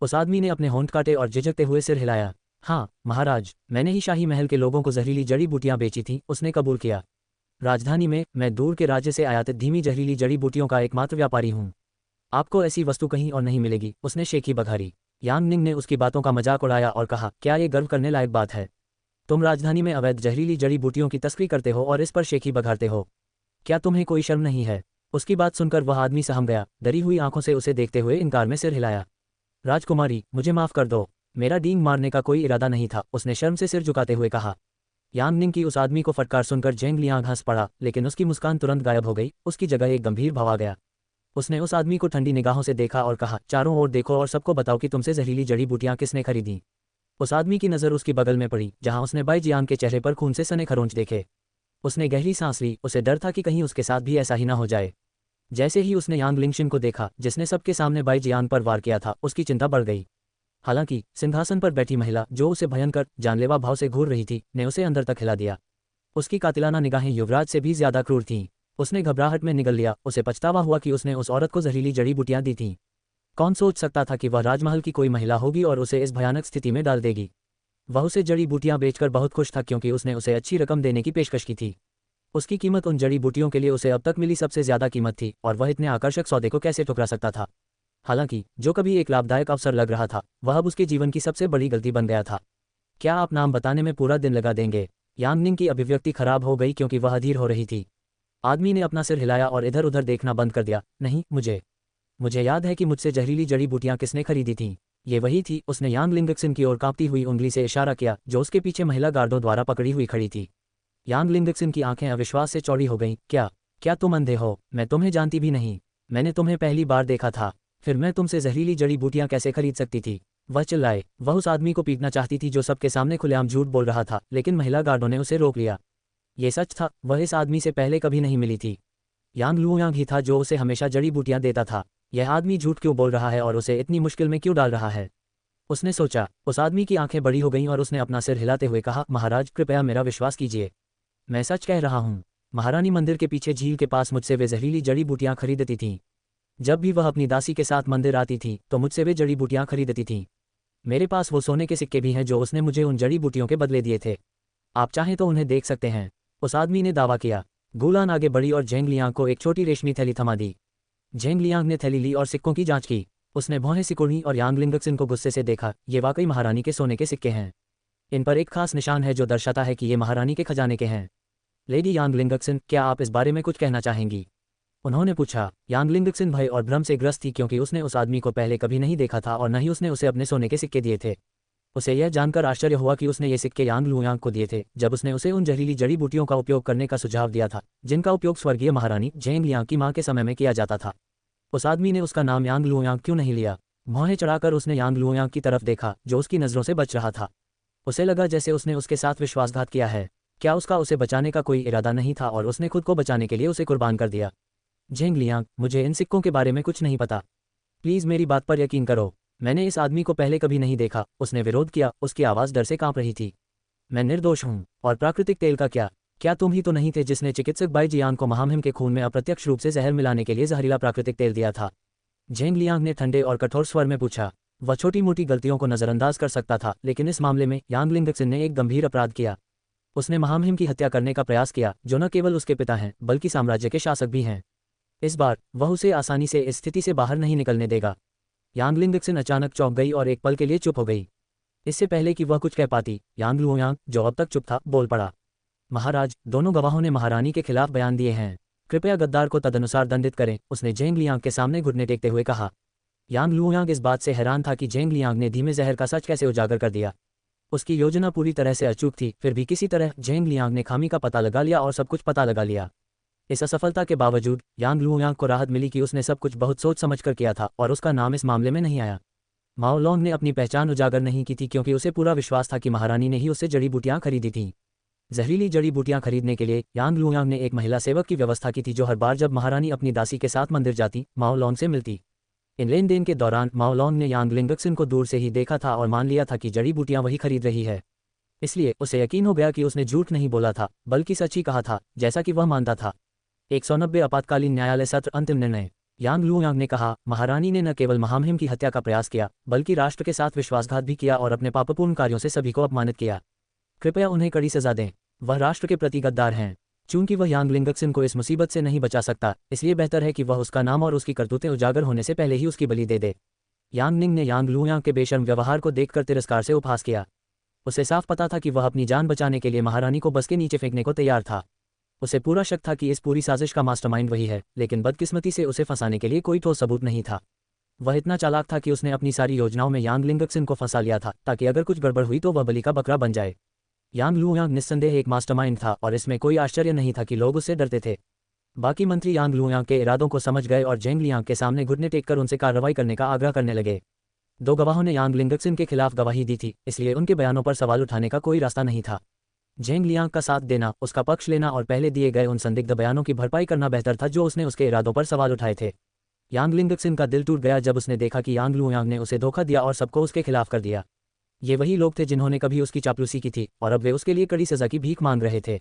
उस आदमी ने अपने होंठ काटे और झिझकते हुए सिर हिलाया। हाँ महाराज, मैंने ही शाही महल के लोगों को जहरीली जड़ी बूटियां बेची थी, उसने कबूल किया। राजधानी में मैं दूर के राज्य से आयातित धीमी जहरीली जड़ी बूटियों का एकमात्र व्यापारी हूँ। आपको ऐसी वस्तु कहीं और नहीं मिलेगी, उसने शेखी बघारी। यांग निंग ने उसकी बातों का मजाक उड़ाया और कहा, क्या ये गर्व करने लायक बात है? तुम राजधानी में अवैध जहरीली जड़ी बूटियों की तस्करी करते हो और इस पर शेखी बघारते हो। क्या तुम्हें कोई शर्म नहीं है? उसकी बात सुनकर वह आदमी सहम गया, डरी हुई आंखों से उसे देखते हुए इनकार में सिर हिलाया। राजकुमारी, मुझे माफ कर दो, मेरा डींग मारने का कोई इरादा नहीं था, उसने शर्म से सिर झुकाते हुए कहा। यांग निंग की उस आदमी को फटकार सुनकर जेंग लियांग हंस पड़ा, लेकिन उसकी मुस्कान तुरंत गायब हो गई। उसकी जगह एक गंभीर भाव आ गया। उसने उस आदमी को ठंडी निगाहों से देखा और कहा, चारों ओर देखो और सबको बताओ कि तुमसे जहरीली जड़ी बूटियां किसने खरीदी। उस आदमी की नज़र उसकी बगल में पड़ी, जहां उसने बाई जियान के चेहरे पर खून से सने खरोंच देखे। उसने गहरी सांस ली, उसे डर था कि कहीं उसके साथ भी ऐसा ही ना हो जाए। जैसे ही उसने यांग लिंगशिन को देखा, जिसने सबके सामने बाई जियान पर वार किया था, उसकी चिंता बढ़ गई। हालांकि सिंहासन पर बैठी महिला, जो उसे भयंकर जानलेवा भाव से घूर रही थी, ने उसे अंदर तक हिला दिया। उसकी कातिलाना निगाहें युवराज से भी ज्यादा क्रूर थीं। उसने घबराहट में निगल लिया। उसे पछतावा हुआ कि उसने उस औरत को जहरीली जड़ी बूटियां दी थीं। कौन सोच सकता था कि वह राजमहल की कोई महिला होगी और उसे इस भयानक स्थिति में डाल देगी। वह उसे जड़ी बूटियां बेचकर बहुत खुश था क्योंकि उसने उसे अच्छी रकम देने की पेशकश की थी। उसकी कीमत उन जड़ी बूटियों के लिए उसे अब तक मिली सबसे ज्यादा कीमत थी, और वह इतने आकर्षक सौदे को कैसे ठुकरा सकता था। हालांकि जो कभी एक लाभदायक अवसर लग रहा था, वह अब उसके जीवन की सबसे बड़ी गलती बन गया था। क्या आप नाम बताने में पूरा दिन लगा देंगे? यांग निंग की अभिव्यक्ति खराब हो गई क्योंकि वह अधीर हो रही थी। आदमी ने अपना सिर हिलाया और इधर उधर देखना बंद कर दिया। नहीं, मुझे याद है कि मुझसे जहरीली जड़ी बूटियां किसने खरीदी थीं। ये वही थी। उसने यांग लिंगक्सिन की ओर कांपती हुई उंगली से इशारा किया, जो उसके पीछे महिला गार्डों द्वारा पकड़ी हुई खड़ी थी। यांग लिंगक्सिन की आंखें अविश्वास से चौड़ी हो गईं। क्या तुम अंधे हो? मैं तुम्हें जानती भी नहीं। मैंने तुम्हें पहली बार देखा था, फिर मैं तुमसे जहरीली जड़ी बूटियां कैसे खरीद सकती थी? वह चिल्लाए। वह उस आदमी को पीटना चाहती थी जो सबके सामने खुलेआम झूठ बोल रहा था, लेकिन महिला गार्डों ने उसे रोक लिया। ये सच था, वह इस आदमी से पहले कभी नहीं मिली थी। यांग लुयांग ही था जो उसे हमेशा जड़ी बूटियां देता था। यह आदमी झूठ क्यों बोल रहा है और उसे इतनी मुश्किल में क्यों डाल रहा है? उसने सोचा। उस आदमी की आंखें बड़ी हो गईं और उसने अपना सिर हिलाते हुए कहा, महाराज कृपया मेरा विश्वास कीजिए, मैं सच कह रहा हूँ। महारानी मंदिर के पीछे झील के पास मुझसे वे जहरीली जड़ी बूटियां खरीदती थीं। जब भी वह अपनी दासी के साथ मंदिर आती थी तो मुझसे वे जड़ी बूटियां खरीदती थीं। मेरे पास वो सोने के सिक्के भी हैं जो उसने मुझे उन जड़ी बूटियों के बदले दिए थे। आप चाहें तो उन्हें देख सकते हैं, उस आदमी ने दावा किया। गुलान आगे बढ़ी और जेंग लियांग को एक छोटी रेशमी थैली थमा दी। जेंग लियांग ने थैली ली और सिक्कों की जांच की। उसने भौहें सिकुड़ी और यांग लिंगक्सिन को गुस्से से देखा। ये वाकई महारानी के सोने के सिक्के हैं। इन पर एक खास निशान है जो दर्शाता है कि ये महारानी के खजाने के हैं। लेडी यांग लिंगक्सिन, क्या आप इस बारे में कुछ कहना चाहेंगी? उन्होंने पूछा। यांग लिंगक्सिन भय और भ्रम से ग्रस्त थी क्योंकि उसने उस आदमी को पहले कभी नहीं देखा था और न ही उसने उसे अपने सोने के सिक्के दिए थे। उसे यह जानकर आश्चर्य हुआ कि उसने ये सिक्के यांग लुयांग को दिए थे जब उसने उसे उन जहरीली जड़ी बूटियों का उपयोग करने का सुझाव दिया था जिनका उपयोग स्वर्गीय महारानी जेंग लियांग की मां के समय में किया जाता था। उस आदमी ने उसका नाम यांग लुयांग क्यों नहीं लिया? भौहें चढ़ाकर उसने यांग लुयांग की तरफ देखा जो उसकी नज़रों से बच रहा था। उसे लगा जैसे उसने उसके साथ विश्वासघात किया है। क्या उसका उसे बचाने का कोई इरादा नहीं था और उसने खुद को बचाने के लिए उसे कुर्बान कर दिया? जेंग लियांग, मुझे इन सिक्कों के बारे में कुछ नहीं पता। प्लीज़ मेरी बात पर यकीन करो। मैंने इस आदमी को पहले कभी नहीं देखा। उसने विरोध किया। उसकी आवाज़ डर से कांप रही थी। मैं निर्दोष हूँ। और प्राकृतिक तेल का क्या तुम ही तो नहीं थे जिसने चिकित्सक बाई जियान को महामहिम के खून में अप्रत्यक्ष रूप से जहर मिलाने के लिए जहरीला प्राकृतिक तेल दिया था? जेंग लियांग ने ठंडे और कठोर स्वर में पूछा। वह छोटी मोटी गलतियों को नज़रअंदाज कर सकता था, लेकिन इस मामले में यांग लिंगक्सिन ने एक गंभीर अपराध किया। उसने महामहिम की हत्या करने का प्रयास किया, जो न केवल उसके पिता हैं बल्कि साम्राज्य के शासक भी हैं। इस बार वह उसे आसानी से इस स्थिति से बाहर नहीं निकलने देगा। यांग लिंगक्सिन अचानक चौंक गई और एक पल के लिए चुप हो गई। इससे पहले कि वह कुछ कह पाती, यांग लुयांग, जो अब तक चुप था, बोल पड़ा। महाराज, दोनों गवाहों ने महारानी के खिलाफ बयान दिए हैं। कृपया गद्दार को तदनुसार दंडित करें, उसने जेंग लियांग के सामने घुटने टेकते हुए कहा। यांग लुयांग इस बात से हैरान था कि जेंग लियांग ने धीमे जहर का सच कैसे उजागर कर दिया। उसकी योजना पूरी तरह से अचूक थी, फिर भी किसी तरह जेंग लियांग ने खामी का पता लगा लिया और सब कुछ पता लगा लिया। इस असफलता के बावजूद यांग लुयांग को राहत मिली कि उसने सब कुछ बहुत सोच समझ कर किया था और उसका नाम इस मामले में नहीं आया। माओ लॉन्ग ने अपनी पहचान उजागर नहीं की थी क्योंकि उसे पूरा विश्वास था कि महारानी ने ही उससे जड़ी बूटियां खरीदी थीं। जहरीली जड़ी बूटियां खरीदने के लिए यांग लुयांग ने एक महिला सेवक की व्यवस्था की थी जो हर बार जब महारानी अपनी दासी के साथ मंदिर जाती, माओ लॉन्ग से मिलती। इन लेन देन के दौरान माओ लॉन्ग ने यांग लिंगक्सिन को दूर से ही देखा था और मान लिया था कि जड़ी बूटियां वही खरीद रही है। इसलिए उसे यकीन हो गया कि उसने झूठ नहीं बोला था, बल्कि सच ही कहा था, जैसा कि वह मानता था। 190 आपातकालीन न्यायालय सत्र अंतिम निर्णय। यांग लुयांग ने कहा, महारानी ने न केवल महामहिम की हत्या का प्रयास किया, बल्कि राष्ट्र के साथ विश्वासघात भी किया और अपने पापपूर्ण कार्यों से सभी को अपमानित किया। कृपया उन्हें कड़ी सजा दें। वह राष्ट्र के प्रति गद्दार हैं। चूंकि वह यांग लिंगक्सिन को इस मुसीबत से नहीं बचा सकता, इसलिए बेहतर है कि वह उसका नाम और उसकी करतूतें उजागर होने से पहले ही उसकी बलि दे दे। यांग निंग ने यांग लुयांग के बेशर्म व्यवहार को देखकर तिरस्कार से उपहास किया। उसे साफ पता था कि वह अपनी जान बचाने के लिए महारानी को बस के नीचे फेंकने को तैयार था। उसे पूरा शक था कि इस पूरी साजिश का मास्टरमाइंड वही है, लेकिन बदकिस्मती से उसे फंसाने के लिए कोई ठोस सबूत नहीं था। वह इतना चालाक था कि उसने अपनी सारी योजनाओं में यांग लिंगक्सिन को फंसा लिया था, ताकि अगर कुछ गड़बड़ हुई तो वह बलि का बकरा बन जाए। यांग लुयांग निस्संदेह एक मास्टरमाइंड था और इसमें कोई आश्चर्य नहीं था कि लोग उससे डरते थे। बाकी मंत्री यांग लुयांग के इरादों को समझ गए और जेंग लियांग के सामने घुटने टेककर उनसे कार्रवाई करने का आग्रह करने लगे। 2 गवाहों ने यांग लिंगक्सिन के खिलाफ गवाही दी थी, इसलिए उनके बयानों पर सवाल उठाने का कोई रास्ता नहीं था। जेंग लियांग का साथ देना, उसका पक्ष लेना और पहले दिए गए उन संदिग्ध बयानों की भरपाई करना बेहतर था जो उसने उसके इरादों पर सवाल उठाए थे। यांग लिंगक्सिन का दिल टूट गया जब उसने देखा कि यांग लुयांग ने उसे धोखा दिया और सबको उसके खिलाफ कर दिया। ये वही लोग थे जिन्होंने कभी उसकी चापलूसी की थी और अब वे उसके लिए कड़ी सजा की भीख मांग रहे थे।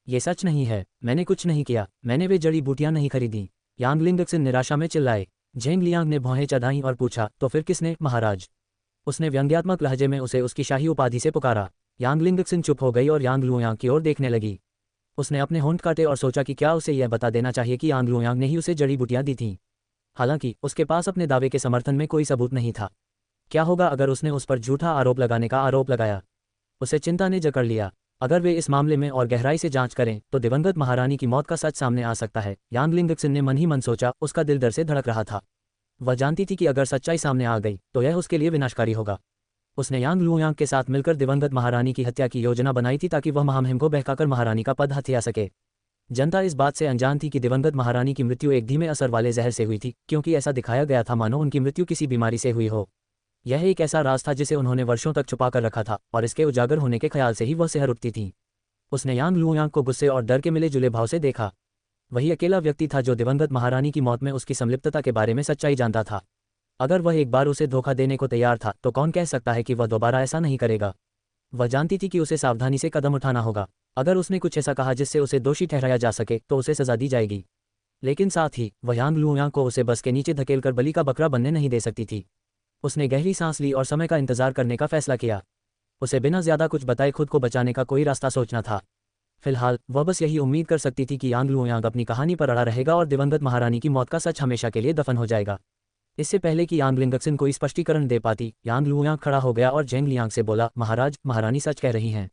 ये सच नहीं है, मैंने कुछ नहीं किया, मैंने वे जड़ी बूटियां नहीं खरीदी। यांग लिंगक्सिन निराशा में चिल्लाए। जेंग लियांग ने भौहें चढ़ाईं और पूछा, तो फिर किसने, महाराज? उसने व्यंग्यात्मक लहजे में उसे उसकी शाही उपाधि से पुकारा। यांग लिंगक्सिन चुप हो गई और यांग लुयांग की ओर देखने लगी। उसने अपने होंठ काटे और सोचा कि क्या उसे यह बता देना चाहिए कि यांग लुयांग ने ही उसे जड़ी बूटियां दी थीं। हालांकि उसके पास अपने दावे के समर्थन में कोई सबूत नहीं था। क्या होगा अगर उसने उस पर झूठा आरोप लगाने का आरोप लगाया? उसे चिंता ने जकड़ लिया। अगर वे इस मामले में और गहराई से जांच करें तो दिवंगत महारानी की मौत का सच सामने आ सकता है। यांग लिंगक्सिन ने मन ही मन सोचा, उसका दिल डर से धड़क रहा था। वह जानती थी कि अगर सच्चाई सामने आ गई तो यह उसके लिए विनाशकारी होगा। उसने यांग लुयांग के साथ मिलकर दिवंगत महारानी की हत्या की योजना बनाई थी ताकि वह महामहिम को बहकाकर महारानी का पद हथिया सके। जनता इस बात से अनजान थी कि दिवंगत महारानी की मृत्यु एक धीमे असर वाले जहर से हुई थी, क्योंकि ऐसा दिखाया गया था मानो उनकी मृत्यु किसी बीमारी से हुई हो। यह एक ऐसा राज था जिसे उन्होंने वर्षों तक छुपा कर रखा था और इसके उजागर होने के ख्याल से ही वह सिहर उठती थी। उसने यांग लुयांग को गुस्से और डर के मिले जुले भाव से देखा। वही अकेला व्यक्ति था जो दिवंगत महारानी की मौत में उसकी संलिप्तता के बारे में सच्चाई जानता था। अगर वह एक बार उसे धोखा देने को तैयार था तो कौन कह सकता है कि वह दोबारा ऐसा नहीं करेगा। वह जानती थी कि उसे सावधानी से कदम उठाना होगा। अगर उसने कुछ ऐसा कहा जिससे उसे दोषी ठहराया जा सके तो उसे सजा दी जाएगी, लेकिन साथ ही वह यांग लुयांग को उसे बस के नीचे धकेलकर बलि का बकरा बनने नहीं दे सकती थी। उसने गहरी सांस ली और समय का इंतजार करने का फैसला किया। उसे बिना ज्यादा कुछ बताए खुद को बचाने का कोई रास्ता सोचना था। फिलहाल वह बस यही उम्मीद कर सकती थी कि यांग लुयांग अपनी कहानी पर अड़ा रहेगा और दिवंगत महारानी की मौत का सच हमेशा के लिए दफन हो जाएगा। इससे पहले कि यांग लिंगक्सिन कोई स्पष्टीकरण दे पाती, यांग लुयांग खड़ा हो गया और जेंग लियांग से बोला, महाराज, महारानी सच कह रही हैं।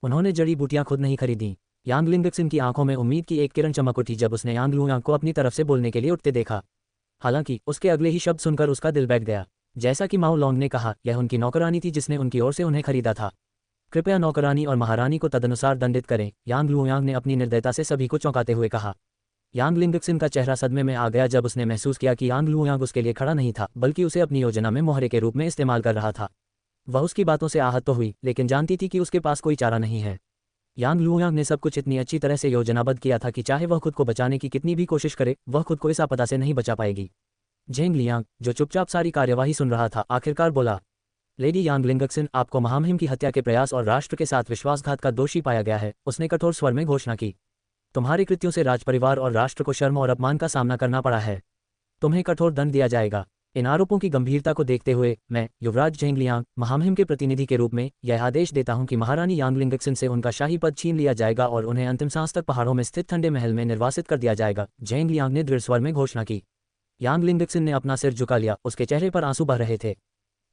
उन्होंने जड़ी बूटियां खुद नहीं खरीदी। यांग लिंगक्सिन की आंखों में उम्मीद की एक किरण चमक उठी जब उसने यांग लुयांग को अपनी तरफ से बोलने के लिए उठते देखा। हालांकि उसके अगले ही शब्द सुनकर उसका दिल बैठ गया। जैसा कि माओ लॉन्ग ने कहा, यह उनकी नौकरानी थी जिसने उनकी ओर से उन्हें खरीदा था। कृपया नौकरानी और महारानी को तदनुसार दंडित करें, यांग लुयांग ने अपनी निर्दयता से सभी को चौंकाते हुए कहा। यांग लिंगक्सिन का चेहरा सदमे में आ गया जब उसने महसूस किया कि यांग लुयांग उसके लिए खड़ा नहीं था, बल्कि उसे अपनी योजना में मोहरे के रूप में इस्तेमाल कर रहा था। वह उसकी बातों से आहत तो हुई, लेकिन जानती थी कि उसके पास कोई चारा नहीं है। यांग लुयांग ने सब कुछ इतनी अच्छी तरह से योजनाबद्ध किया था कि चाहे वह खुद को बचाने की कितनी भी कोशिश करे, वह खुद को इस आपदा से नहीं बचा पाएगी। जेंग लियांग, जो चुपचाप सारी कार्यवाही सुन रहा था, आखिरकार बोला, लेडी यांग लिंगक्सिन, आपको महामहिम की हत्या के प्रयास और राष्ट्र के साथ विश्वासघात का दोषी पाया गया है। उसने कठोर स्वर में घोषणा की। तुम्हारे कृत्यों से राजपरिवार और राष्ट्र को शर्म और अपमान का सामना करना पड़ा है। तुम्हें कठोर दंड दिया जाएगा। इन आरोपों की गंभीरता को देखते हुए मैं, युवराज जेंग लियांग, महामहिम के प्रतिनिधि के रूप में यह आदेश देता हूं कि महारानी यांग लिंगक्सिन से उनका शाही पद छीन लिया जाएगा और उन्हें अंतिम सांस तक पहाड़ों में स्थित ठंडे महल में निर्वासित कर दिया जाएगा। जेंग लियांग ने दृढ़ स्वर में घोषणा की। यांग लिंगक्सिन ने अपना सिर झुका लिया, उसके चेहरे पर आंसू बह रहे थे।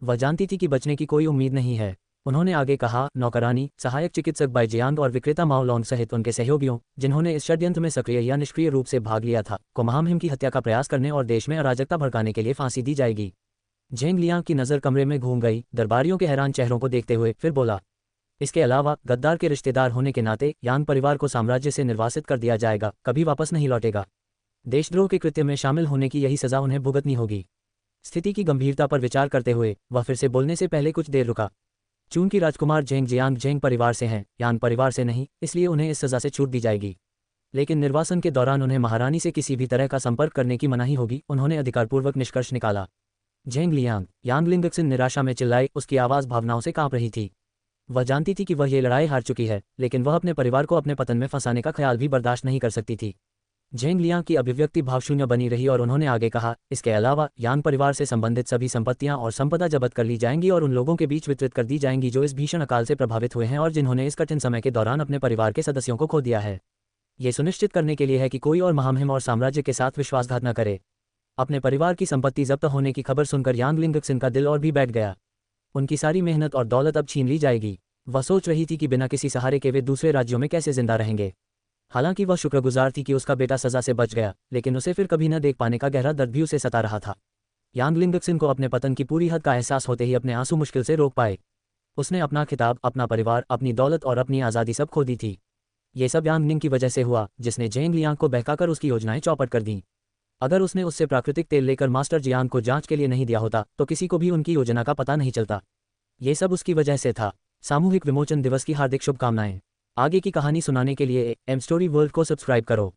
वह जानती थी कि बचने की कोई उम्मीद नहीं है। उन्होंने आगे कहा, नौकरानी, सहायक चिकित्सक बाई जियांग और विक्रेता माओ लॉन्ग सहित उनके सहयोगियों, जिन्होंने इस षड्यंत्र में सक्रिय या निष्क्रिय रूप से भाग लिया था, को महामहिम की हत्या का प्रयास करने और देश में अराजकता भड़काने के लिए फांसी दी जाएगी। झेंग लियांग की नज़र कमरे में घूम गई, दरबारियों के हैरान चेहरों को देखते हुए फिर बोला, इसके अलावा गद्दार के रिश्तेदार होने के नाते यांग परिवार को साम्राज्य से निर्वासित कर दिया जाएगा, कभी वापस नहीं लौटेगा। देशद्रोह के कृत्य में शामिल होने की यही सज़ा उन्हें भुगतनी होगी। स्थिति की गंभीरता पर विचार करते हुए वह फिर से बोलने से पहले कुछ देर रुका। चूंकि राजकुमार झेंग जियांग झेंग परिवार से हैं, यांग परिवार से नहीं, इसलिए उन्हें इस सज़ा से छूट दी जाएगी। लेकिन निर्वासन के दौरान उन्हें महारानी से किसी भी तरह का संपर्क करने की मनाही होगी, उन्होंने अधिकारपूर्वक निष्कर्ष निकाला। झेंग लियांग, यांग लिंगक्सिन निराशा में चिल्लाई, उसकी आवाज़ भावनाओं से कांप रही थी। वह जानती थी कि वह ये लड़ाई हार चुकी है, लेकिन वह अपने परिवार को अपने पतन में फंसाने का ख्याल भी बर्दाश्त नहीं कर सकती थी। झेंग लियांग की अभिव्यक्ति भावशून्य बनी रही और उन्होंने आगे कहा, इसके अलावा यांग परिवार से संबंधित सभी संपत्तियां और संपदा जब्त कर ली जाएंगी और उन लोगों के बीच वितरित कर दी जाएंगी जो इस भीषण अकाल से प्रभावित हुए हैं और जिन्होंने इस कठिन समय के दौरान अपने परिवार के सदस्यों को खो दिया है। ये सुनिश्चित करने के लिए है कि कोई और महामहिम और साम्राज्य के साथ विश्वासघात न करे। अपने परिवार की संपत्ति जब्त होने की खबर सुनकर यांग लिंगक्सिन का दिल और भी बैठ गया। उनकी सारी मेहनत और दौलत अब छीन ली जाएगी। वह सोच रही थी कि बिना किसी सहारे के वे दूसरे राज्यों में कैसे जिंदा रहेंगे। हालांकि वह शुक्रगुजार थी कि उसका बेटा सजा से बच गया, लेकिन उसे फिर कभी न देख पाने का गहरा दर्द भी उसे सता रहा था। यांग लिंगक्सिन को अपने पतन की पूरी हद का एहसास होते ही अपने आंसू मुश्किल से रोक पाए। उसने अपना खिताब, अपना परिवार, अपनी दौलत और अपनी आज़ादी सब खो दी थी। ये सब यांग निंग की वजह से हुआ, जिसने झेंग लियांग को बहकाकर उसकी योजनाएं चौपट कर दीं। अगर उसने उससे प्राकृतिक तेल लेकर मास्टर जियांग को जांच के लिए नहीं दिया होता तो किसी को भी उनकी योजना का पता नहीं चलता। ये सब उसकी वजह से था। सामूहिक विमोचन दिवस की हार्दिक शुभकामनाएं। आगे की कहानी सुनाने के लिए एम स्टोरी वर्ल्ड को सब्सक्राइब करो।